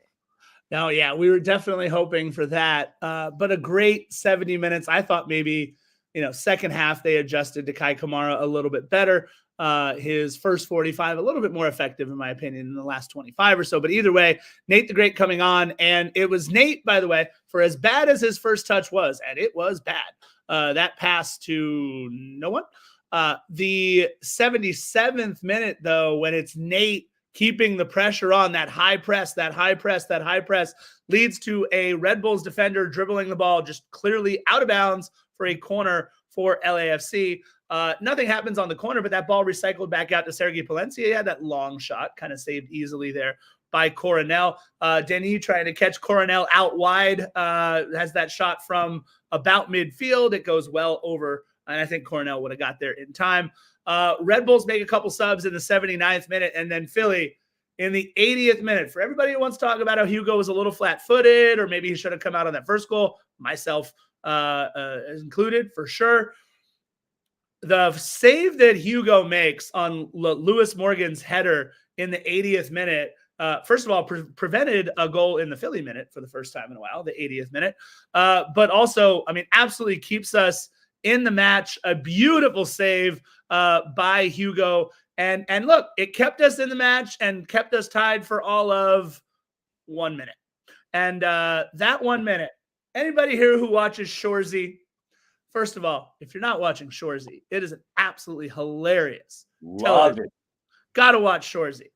[SPEAKER 1] No, yeah, we were definitely hoping for that. But a great 70 minutes. I thought maybe, second half they adjusted to Kai Kamara a little bit better. his first 45 a little bit more effective, in my opinion, in the last 25 or so. But either way, Nate the Great coming on. And it was Nate, by the way, for as bad as his first touch was, and it was bad, that pass to no one. The 77th minute, though, when it's Nate keeping the pressure on, that high press leads to a Red Bulls defender dribbling the ball just clearly out of bounds for a corner for LAFC. Nothing happens on the corner, but that ball recycled back out to Sergei Palencia. He had that long shot, kind of saved easily there by Coronel. Denis trying to catch Coronel out wide, has that shot from about midfield. It goes well over, and I think Coronel would have got there in time. Red Bulls make a couple subs in the 79th minute, and then Philly in the 80th minute. For everybody who wants to talk about how Hugo was a little flat-footed, or maybe he should have come out on that first goal, myself included for sure. The save that Hugo makes on Lewis Morgan's header in the 80th minute, first of all, prevented a goal in the Philly minute for the first time in a while, the 80th minute. But also, I mean, absolutely keeps us in the match. A beautiful save by Hugo. And look, it kept us in the match and kept us tied for all of 1 minute. And that 1 minute, anybody here who watches Shoresy, first of all, if you're not watching Shoresy, it is an absolutely hilarious television. Got to watch Shoresy.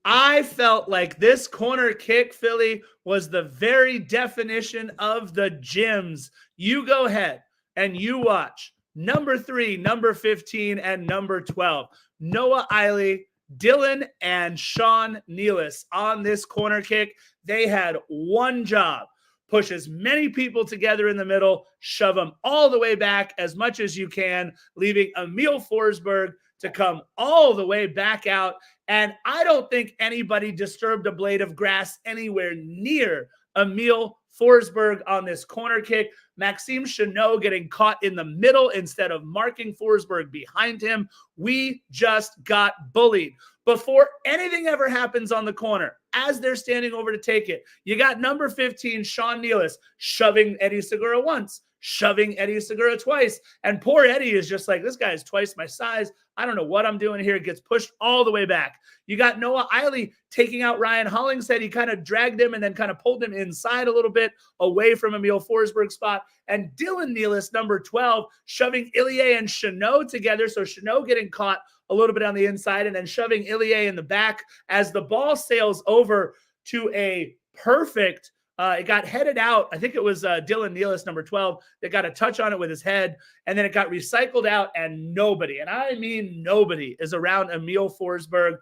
[SPEAKER 1] I felt like this corner kick, Philly, was the very definition of the gyms. You go ahead and you watch number 3, number 15, and number 12. Noah Eiley, Dylan, and Sean Nealis on this corner kick. They had one job. Push as many people together in the middle, shove them all the way back as much as you can, leaving Emil Forsberg to come all the way back out. And I don't think anybody disturbed a blade of grass anywhere near Emil Forsberg on this corner kick. Maxime Chanot getting caught in the middle instead of marking Forsberg behind him. We just got bullied. Before anything ever happens on the corner, as they're standing over to take it, you got number 15, Sean Nealis, shoving Eddie Segura once, shoving Eddie Segura twice. And poor Eddie is just like, this guy is twice my size. I don't know what I'm doing here. It gets pushed all the way back. You got Noah Eiley taking out Ryan Hollingshead. He kind of dragged him and then kind of pulled him inside a little bit away from Emil Forsberg's spot. And Dylan Nealis, number 12, shoving Ilie and Chanot together. So Chanot getting caught a little bit on the inside and then shoving Ilie in the back as the ball sails over to a perfect, it got headed out. I think it was Dylan Nealis, number 12, that got a touch on it with his head, and then it got recycled out, and nobody, and I mean nobody, is around Emil Forsberg.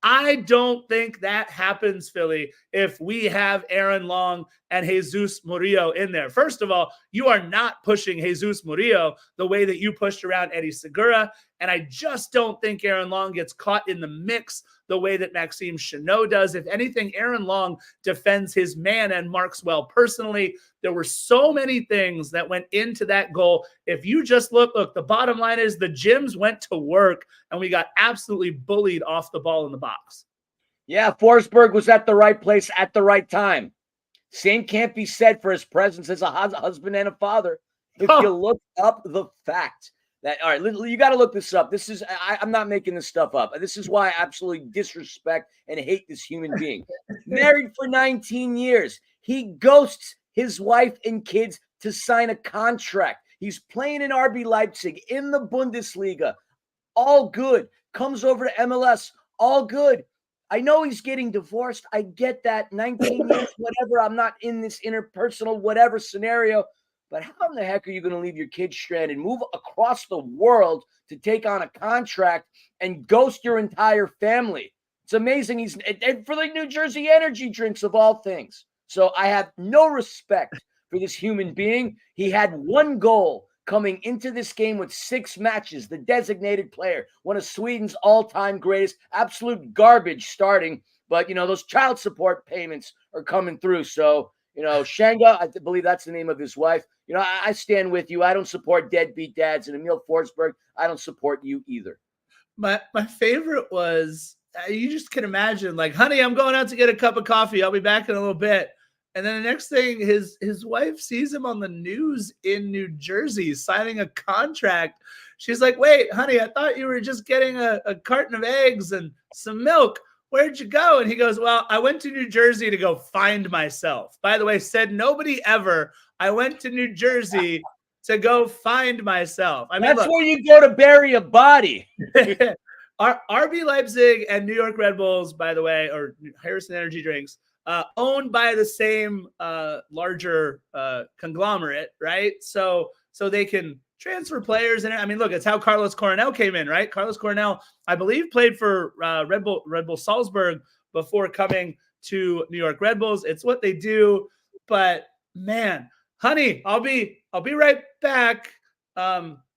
[SPEAKER 1] I don't think that happens, Philly, if we have Aaron Long and Jesus Murillo in there. First of all, you are not pushing Jesus Murillo the way that you pushed around Eddie Segura, and I just don't think Aaron Long gets caught in the mix the way that Maxime Chanot does. If anything, Aaron Long defends his man and marks well personally. There were so many things that went into that goal. If you just look, the bottom line is the gyms went to work and we got absolutely bullied off the ball in the box.
[SPEAKER 2] Yeah, Forsberg was at the right place at the right time. Same can't be said for his presence as a husband and a father. If you look up the fact that, all right, you got to look this up. This is, I'm not making this stuff up. This is why I absolutely disrespect and hate this human being. Married for 19 years. He ghosts his wife and kids to sign a contract. He's playing in RB Leipzig in the Bundesliga. All good. Comes over to MLS. All good. I know he's getting divorced. I get that. 19 years, whatever. I'm not in this interpersonal whatever scenario. But how in the heck are you going to leave your kids stranded, move across the world to take on a contract and ghost your entire family? It's amazing. He's for the New Jersey energy drinks of all things. So I have no respect for this human being. He had one goal coming into this game with 6 matches, the designated player, one of Sweden's all-time greatest, absolute garbage starting. But, those child support payments are coming through. So, Shanga, I believe that's the name of his wife. I stand with you. I don't support deadbeat dads. And Emil Forsberg, I don't support you either.
[SPEAKER 1] My favorite was, you just can imagine, like, honey, I'm going out to get a cup of coffee. I'll be back in a little bit. And then the next thing, his wife sees him on the news in New Jersey signing a contract. She's like, wait, honey, I thought you were just getting a carton of eggs and some milk. Where'd you go? And he goes, well, I went to New Jersey to go find myself. By the way, said nobody ever. I went to New Jersey to go find myself. I mean,
[SPEAKER 2] that's where you go to bury a body.
[SPEAKER 1] RB Leipzig and New York Red Bulls, by the way, or Harrison Energy Drinks, owned by the same larger conglomerate, right? So they can transfer players in it. I mean, look, it's how Carlos Coronel came in, right? Carlos Coronel, I believe, played for Red Bull Salzburg before coming to New York Red Bulls. It's what they do. But man, honey, I'll be right back.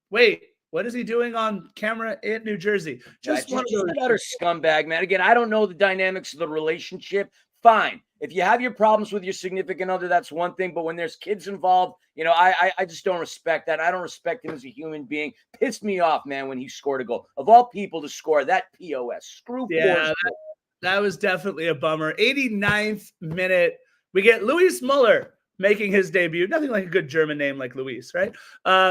[SPEAKER 1] Wait, what is he doing on camera in New Jersey?
[SPEAKER 2] Just one of those utter scumbag, man. Again, I don't know the dynamics of the relationship. Fine. If you have your problems with your significant other, that's one thing. But when there's kids involved, you know, I just don't respect that. I don't respect him as a human being. Pissed me off, man, when he scored a goal. Of all people to score that POS. Screw
[SPEAKER 1] yeah, that was definitely a bummer. 89th minute. We get Luis Muller making his debut. Nothing like a good German name like Luis, right?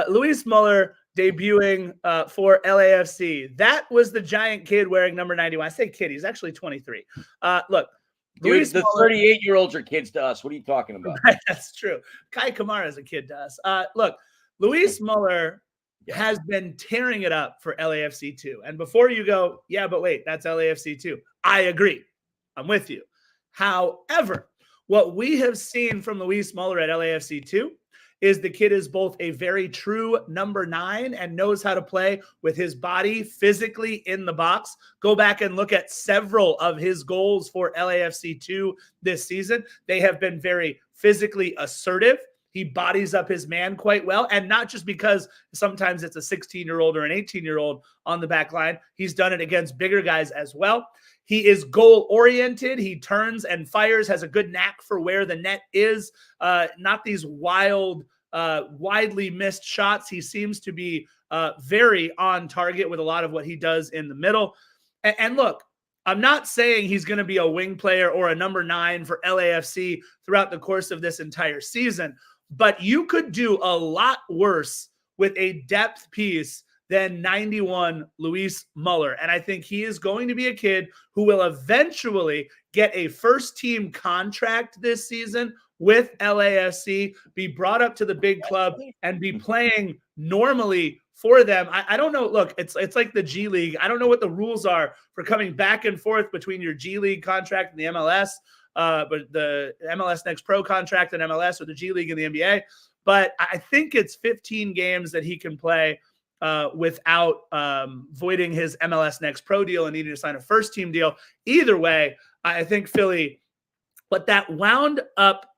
[SPEAKER 1] Luis Muller debuting for LAFC. That was the giant kid wearing number 91. I say kid, he's actually 23. Look,
[SPEAKER 2] dude, Luis the 38-year-olds are kids to us. What are you talking about?
[SPEAKER 1] That's true. Kai Kamara is a kid to us. Look, Luis Muller has been tearing it up for LAFC too. And before you go, yeah, but wait, that's LAFC too. I agree. I'm with you. However, what we have seen from Luis Muller at LAFC too is the kid is both a very true number 9 and knows how to play with his body physically in the box. Go back and look at several of his goals for LAFC2 this season. They have been very physically assertive. He bodies up his man quite well. And not just because sometimes it's a 16-year-old or an 18-year-old on the back line. He's done it against bigger guys as well. He is goal-oriented. He turns and fires, has a good knack for where the net is. Not these wild, widely missed shots. He seems to be very on target with a lot of what he does in the middle. And look, I'm not saying he's going to be a wing player or a number 9 for LAFC throughout the course of this entire season, but you could do a lot worse with a depth piece than 91 Luis Muller. And I think he is going to be a kid who will eventually get a first-team contract this season with LAFC, be brought up to the big club, and be playing normally for them. I don't know. Look, it's like the G League. I don't know what the rules are for coming back and forth between your G League contract and the MLS, but the MLS Next Pro contract and MLS, or the G League and the NBA. But I think it's 15 games that he can play without voiding his MLS Next Pro deal and needing to sign a first-team deal. Either way, I think Philly, what that wound up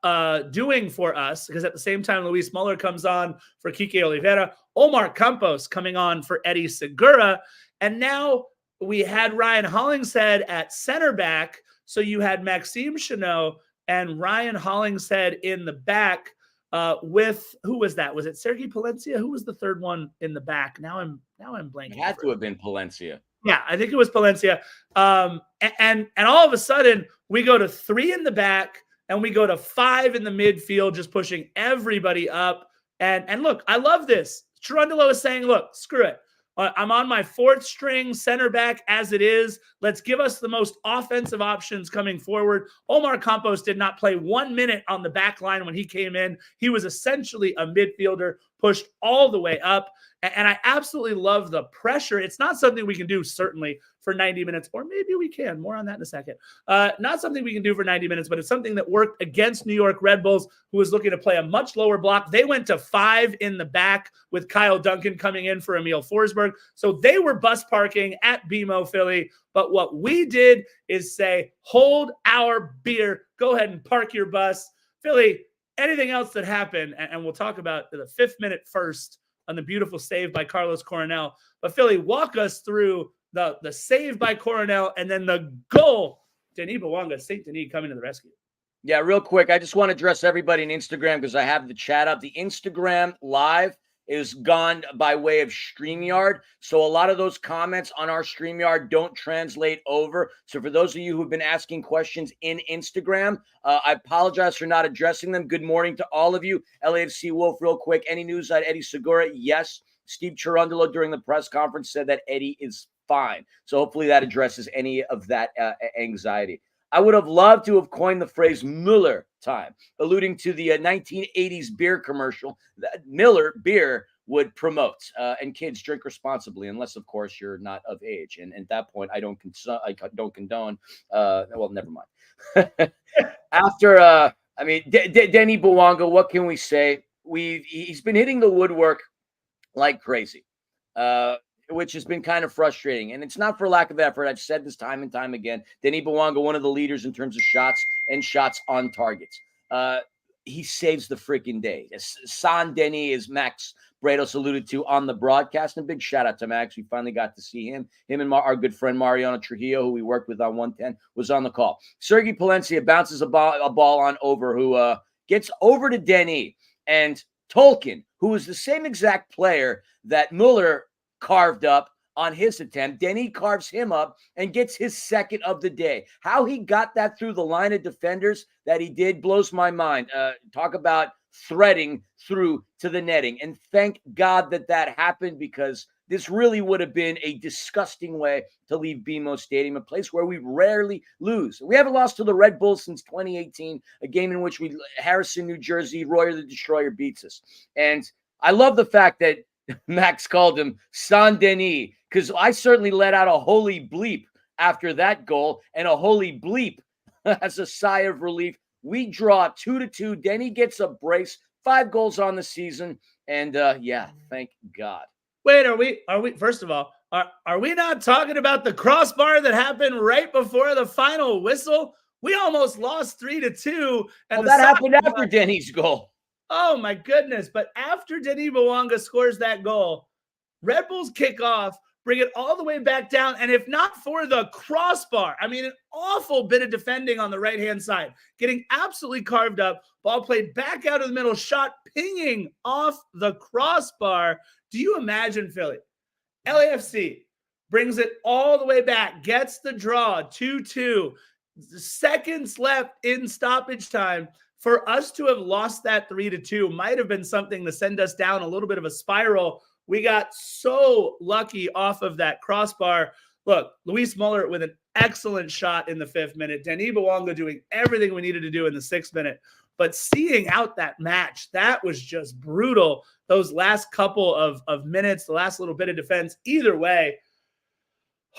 [SPEAKER 1] doing for us, because at the same time Luis Muller comes on for Kike Oliveira, Omar Campos coming on for Eddie Segura, and now we had Ryan Hollingshead at center back, so you had Maxime Chanot and Ryan Hollingshead in the back with, who was that? Was it Sergi Palencia? Who was the third one in the back? Now I'm blanking.
[SPEAKER 2] It had to have been Palencia.
[SPEAKER 1] Yeah, I think it was Palencia. And all of a sudden, we go to 3 in the back, and we go to 5 in the midfield, just pushing everybody up. And look, I love this. Cherundolo is saying, look, screw it. I'm on my 4th string center back as it is. Let's give us the most offensive options coming forward. Omar Campos did not play 1 minute on the back line when he came in. He was essentially a midfielder, pushed all the way up. And I absolutely love the pressure. It's not something we can do, certainly, for 90 minutes, or maybe we can. More on that in a second. Not something we can do for 90 minutes, but it's something that worked against New York Red Bulls, who was looking to play a much lower block. They went to 5 in the back with Kyle Duncan coming in for Emil Forsberg. So they were bus parking at BMO Philly. But what we did is say, hold our beer. Go ahead and park your bus. Philly, anything else that happened, and we'll talk about the 5th minute first on the beautiful save by Carlos Coronel. But Philly, walk us through the save by Coronel and then the goal. Denis Bouanga, St. Denis coming to the rescue.
[SPEAKER 2] Yeah, real quick, I just want to address everybody on Instagram because I have the chat up. The Instagram live is gone by way of StreamYard. So a lot of those comments on our StreamYard don't translate over. So for those of you who've been asking questions in Instagram, I apologize for not addressing them. Good morning to all of you. LAFC Wolf, real quick. Any news on Eddie Segura? Yes. Steve Cherundolo during the press conference said that Eddie is fine. So hopefully that addresses any of that anxiety. I would have loved to have coined the phrase Mueller time, alluding to the 1980s beer commercial that Miller beer would promote. And kids, drink responsibly, unless, of course, you're not of age. And at that point, I don't condone. Well, never mind. After, Denny Bouanga, what can we say? He's been hitting the woodwork like crazy. Which has been kind of frustrating. And it's not for lack of effort. I've said this time and time again. Denis Bouanga, one of the leaders in terms of shots and shots on targets. He saves the freaking day. San Denis, as Max Bredos alluded to on the broadcast. And a big shout out to Max. We finally got to see him. Him and our good friend Mariano Trujillo, who we worked with on 110, was on the call. Sergei Palencia bounces a ball on over, who gets over to Denis. And Tolkien, who was the same exact player that Mueller carved up on his attempt. Denny carves him up and gets his second of the day. How he got that through the line of defenders that he did blows my mind. Talk about threading through to the netting. And thank God that happened, because this really would have been a disgusting way to leave BMO Stadium, a place where we rarely lose. We haven't lost to the Red Bulls since 2018, a game in which Harrison, New Jersey, Royer the Destroyer beats us. And I love the fact that Max called him San Denis, because I certainly let out a holy bleep after that goal, and a holy bleep as a sigh of relief. We draw 2-2. Denny gets a brace, 5 goals on the season, and thank God.
[SPEAKER 1] Wait, are we? First of all, are we not talking about the crossbar that happened right before the final whistle? We almost lost 3-2, and
[SPEAKER 2] that happened after Denny's goal.
[SPEAKER 1] Oh, my goodness. But after Denis Bouanga scores that goal, Red Bulls kick off, bring it all the way back down. And if not for the crossbar, I mean, an awful bit of defending on the right-hand side, getting absolutely carved up, ball played back out of the middle, shot pinging off the crossbar. Do you imagine, Philly? LAFC brings it all the way back, gets the draw, 2-2, seconds left in stoppage time. For us to have lost that 3-2 might have been something to send us down a little bit of a spiral. We got so lucky off of that crossbar. Look, Luis Muller with an excellent shot in the 5th minute. Denis Bouanga doing everything we needed to do in the 6th minute. But seeing out that match, that was just brutal. Those last couple of minutes, the last little bit of defense, either way.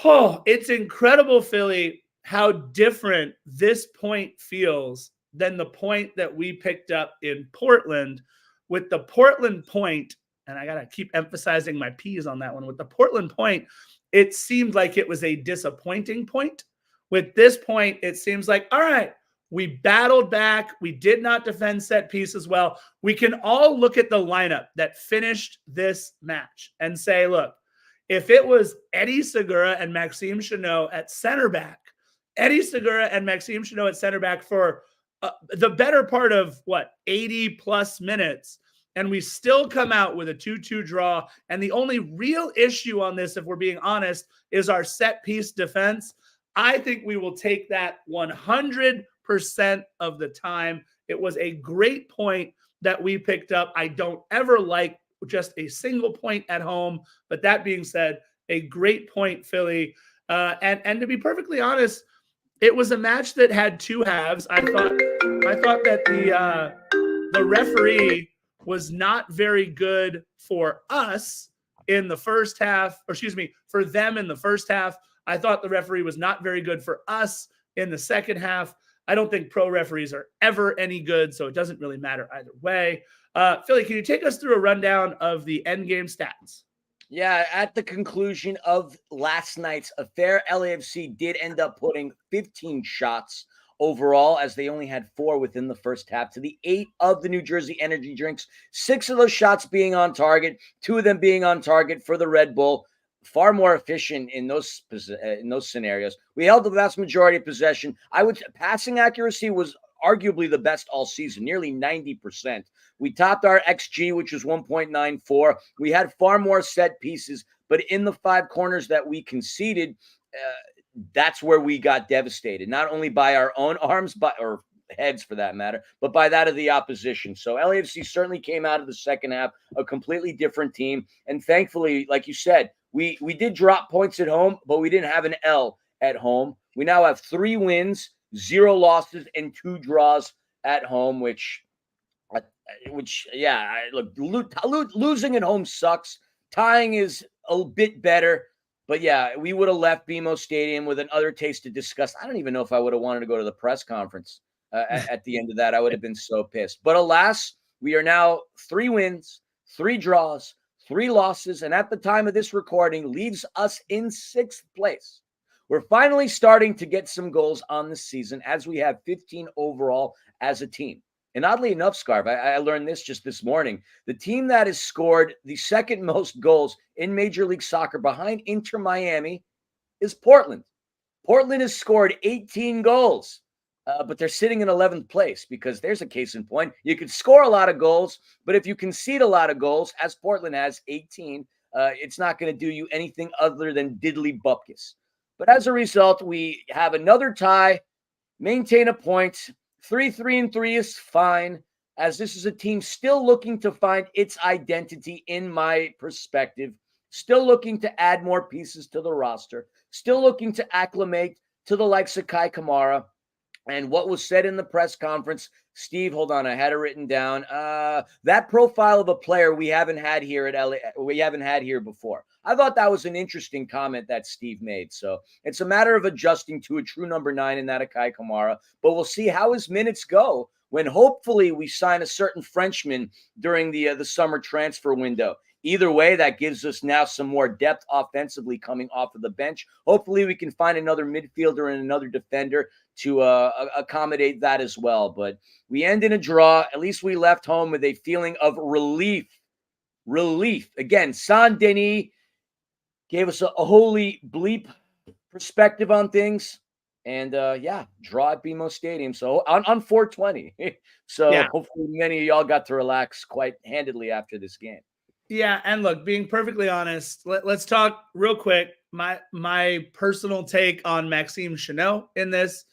[SPEAKER 1] Oh, it's incredible, Philly, how different this point feels than the point that we picked up in Portland. With the Portland point, and I got to keep emphasizing my P's on that one, with the Portland point, it seemed like it was a disappointing point. With this point, it seems like, all right, we battled back. We did not defend set pieces well. We can all look at the lineup that finished this match and say, look, if it was Eddie Segura and Maxime Chanot at center back, Eddie Segura and Maxime Chanot at center back for the better part of 80 plus minutes, and we still come out with a 2-2 draw. And the only real issue on this, if we're being honest, is our set piece defense. I think we will take that 100% of the time. It was a great point that we picked up. I don't ever like just a single point at home, but that being said, a great point, Philly. And to be perfectly honest, it was a match that had 2 halves. I thought that the referee was not very good for us in the first half, or excuse me, for them in the first half. I thought the referee was not very good for us in the second half. I don't think pro referees are ever any good, so it doesn't really matter either way. Philly, can you take us through a rundown of the end game stats?
[SPEAKER 2] Yeah, at the conclusion of last night's affair, LAFC did end up putting 15 shots overall, as they only had 4 within the first half, to the 8 of the New Jersey energy drinks. 6 of those shots being on target, 2 of them being on target for the Red Bull. Far more efficient in those scenarios. We held the vast majority of possession. Passing accuracy was arguably the best all season, nearly 90%. We topped our XG, which was 1.94. We had far more set pieces, but in the 5 corners that we conceded, that's where we got devastated, not only by our own arms, or heads for that matter, but by that of the opposition. So LAFC certainly came out of the second half a completely different team. And thankfully, like you said, we did drop points at home, but we didn't have an L at home. We now have 3 wins, 0 losses, and 2 draws at home, which yeah, look, losing at home sucks. Tying is a bit better. But yeah, we would have left BMO Stadium with another taste of disgust. I don't even know if I would have wanted to go to the press conference at the end of that. I would have been so pissed. But alas, we are now 3 wins, 3 draws, 3 losses, and at the time of this recording, leaves us in 6th place. We're finally starting to get some goals on the season as we have 15 overall as a team. And oddly enough, Scarf, I learned this just this morning. The team that has scored the second most goals in Major League Soccer behind Inter Miami is Portland. Portland has scored 18 goals, but they're sitting in 11th place because there's a case in point. You could score a lot of goals, but if you concede a lot of goals, as Portland has 18, it's not going to do you anything other than diddly bupkis. But as a result, we have another tie, maintain a point. 3-3-3 is fine, as this is a team still looking to find its identity in my perspective, still looking to add more pieces to the roster, still looking to acclimate to the likes of Kai Kamara. And what was said in the press conference, Steve, hold on, I had it written down. That profile of a player we haven't had here at LA, we haven't had here before. I thought that was an interesting comment that Steve made. So it's a matter of adjusting to a true number 9 in that of Kai Kamara. But we'll see how his minutes go when hopefully we sign a certain Frenchman during the summer transfer window. Either way, that gives us now some more depth offensively coming off of the bench. Hopefully we can find another midfielder and another defender to accommodate that as well. But we end in a draw. At least we left home with a feeling of relief. Again, Saint-Denis gave us a holy bleep perspective on things. And yeah, draw at BMO Stadium. So on 420. So yeah. Hopefully many of y'all got to relax quite handedly after this game.
[SPEAKER 1] Yeah, and look, being perfectly honest, let's talk real quick. My personal take on Maxime Chanot in this.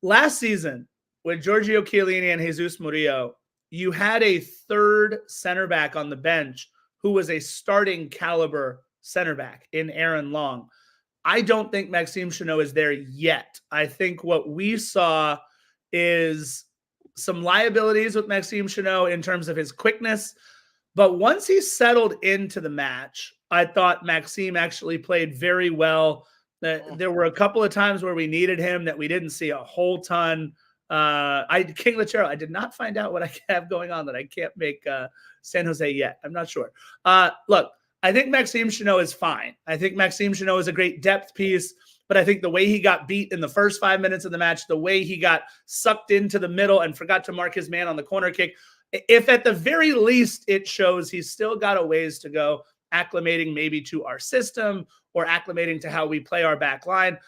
[SPEAKER 1] Last season, with Giorgio Chiellini and Jesus Murillo, you had a third center back on the bench who was a starting caliber center back in Aaron Long. I don't think Maxime Chanot is there yet. I think what we saw is some liabilities with Maxime Chanot in terms of his quickness. But once he settled into the match, I thought Maxime actually played very well. There were a couple of times where we needed him that we didn't see a whole ton. King Lachero, I did not find out what I have going on that I can't make San Jose yet. I'm not sure. Look, I think Maxime Chanot is fine. I think Maxime Chanot is a great depth piece, but I think the way he got beat in the first 5 minutes of the match, the way he got sucked into the middle and forgot to mark his man on the corner kick, if at the very least it shows he's still got a ways to go acclimating maybe to our system or acclimating to how we play our back line,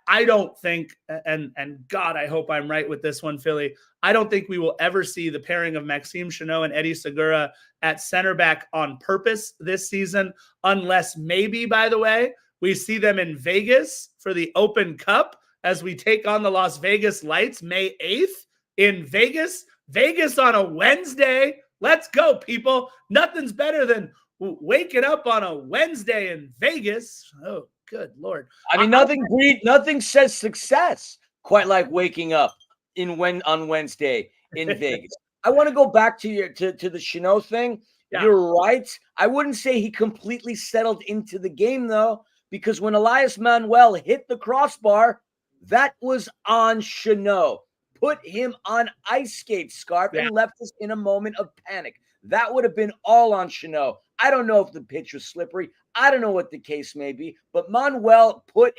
[SPEAKER 1] I don't think, and God, I hope I'm right with this one, Philly, I don't think we will ever see the pairing of Maxime Chanot and Eddie Segura at center back on purpose this season, unless maybe, by the way, we see them in Vegas for the Open Cup as we take on the Las Vegas Lights May 8th in Vegas. Vegas on a Wednesday. Let's go, people. Nothing's better than waking up on a Wednesday in Vegas. Oh, good Lord.
[SPEAKER 2] I mean, nothing says success quite like waking up on Wednesday in Vegas. I want to go back to the Chanot thing. Yeah. You're right. I wouldn't say he completely settled into the game, though, because when Elias Manuel hit the crossbar, that was on Chanot. Put him on ice skates, Scarf, and left us in a moment of panic. That would have been all on Chanot. I don't know if the pitch was slippery. I don't know what the case may be, but Manuel broke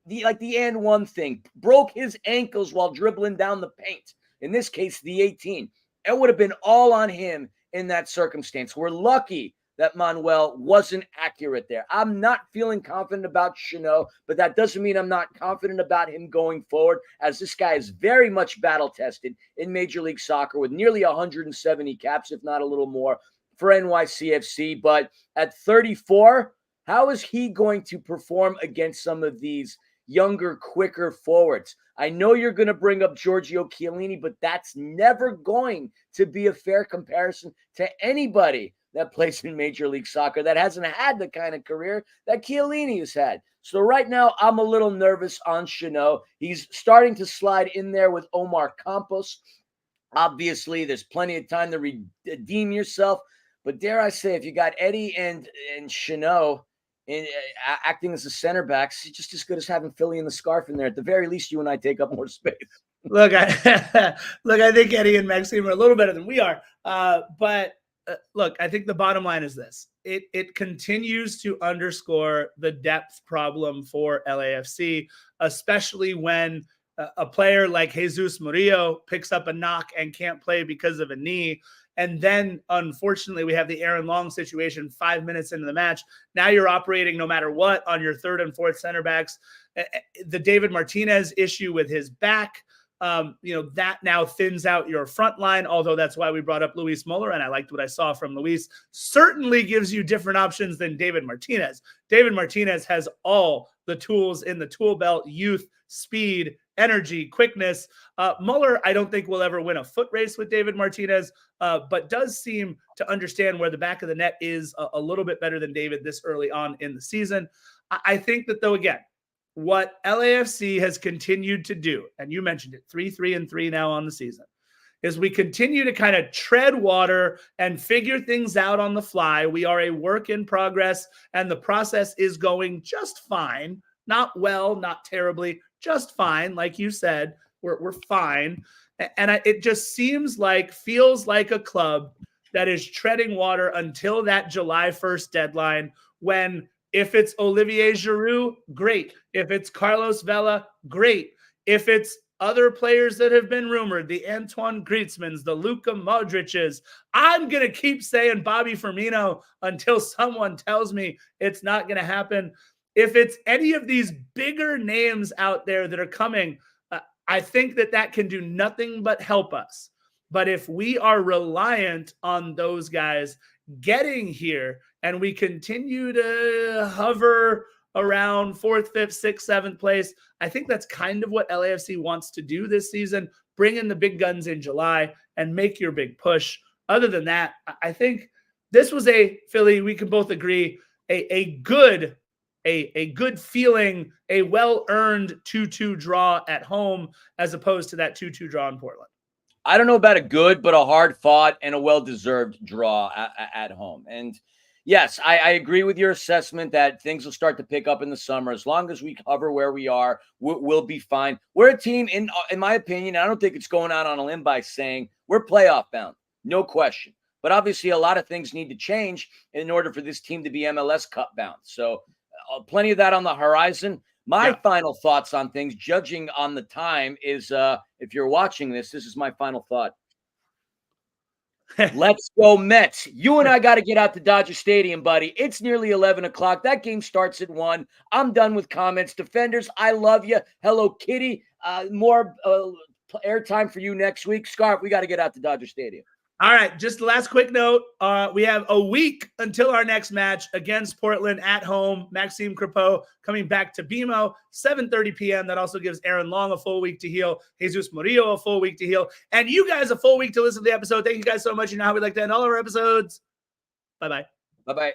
[SPEAKER 2] the and one thing, broke his ankles while dribbling down the paint. In this case, the 18. It would have been all on him in that circumstance. We're lucky that Manuel wasn't accurate there. I'm not feeling confident about Chanot, but that doesn't mean I'm not confident about him going forward, as this guy is very much battle-tested in Major League Soccer with nearly 170 caps, if not a little more, for NYCFC. But at 34, how is he going to perform against some of these younger, quicker forwards. I know you're going to bring up Giorgio Chiellini, but that's never going to be a fair comparison to anybody that plays in Major League Soccer that hasn't had the kind of career that Chiellini has had. So right now, I'm a little nervous on Chanot. He's starting to slide in there with Omar Campos. Obviously, there's plenty of time to redeem yourself. But dare I say, if you got Eddie and Chanot acting as the center backs, it's just as good as having Philly and the Scarf in there. At the very least, you and I take up more space.
[SPEAKER 1] Look, I think Eddie and Maxime are a little better than we are. But look, I think the bottom line is this. It continues to underscore the depth problem for LAFC, especially when a player like Jesus Murillo picks up a knock and can't play because of a knee. And then, unfortunately, we have the Aaron Long situation 5 minutes into the match. Now you're operating no matter what on your third and fourth center backs. The David Martinez issue with his back, that now thins out your front line, although that's why we brought up Luis Muller, and I liked what I saw from Luis. Certainly gives you different options than David Martinez. David Martinez has all the tools in the tool belt: youth, speed, energy, quickness. Muller, I don't think will ever win a foot race with David Martinez, but does seem to understand where the back of the net is a little bit better than David this early on in the season. I think that, though, again, what LAFC has continued to do, and you mentioned it, 3-3-3 now on the season, is we continue to kind of tread water and figure things out on the fly. We are a work in progress, and the process is going just fine. Not well, not terribly, just fine. Like you said, we're fine. And it just feels like a club that is treading water until that July 1st deadline, when if it's Olivier Giroud, great. If it's Carlos Vela, great. If it's other players that have been rumored, the Antoine Griezmanns, the Luka Modric's, I'm going to keep saying Bobby Firmino until someone tells me it's not going to happen. If it's any of these bigger names out there that are coming, I think that can do nothing but help us. But if we are reliant on those guys getting here and we continue to hover around 4th, 5th, 6th, 7th place, I think that's kind of what LAFC wants to do this season. Bring in the big guns in July and make your big push. Other than that, I think this was Philly, we can both agree, a good feeling, a well-earned 2-2 draw at home as opposed to that 2-2 draw in Portland.
[SPEAKER 2] I don't know about a good, but a hard-fought and a well-deserved draw at home. And yes, I agree with your assessment that things will start to pick up in the summer. As long as we cover where we are, we'll be fine. We're a team, in my opinion, I don't think it's going out on a limb by saying we're playoff bound, no question. But obviously a lot of things need to change in order for this team to be MLS Cup bound. So plenty of that on the horizon. My final thoughts on things, judging on the time, is if you're watching this is my final thought. Let's go Mets. You and I got to get out to Dodger Stadium, buddy. It's nearly 11 o'clock. That game starts at 1. I'm done with comments. Defenders, I love you. Hello, Kitty. More airtime for you next week. Scarf, we got to get out to Dodger Stadium.
[SPEAKER 1] All right, just the last quick note. We have a week until our next match against Portland at home. Maxime Crepeau coming back to BMO, 7:30 p.m. That also gives Aaron Long a full week to heal, Jesus Murillo a full week to heal, and you guys a full week to listen to the episode. Thank you guys so much. You know how we like to end all of our episodes. Bye-bye.
[SPEAKER 2] Bye-bye.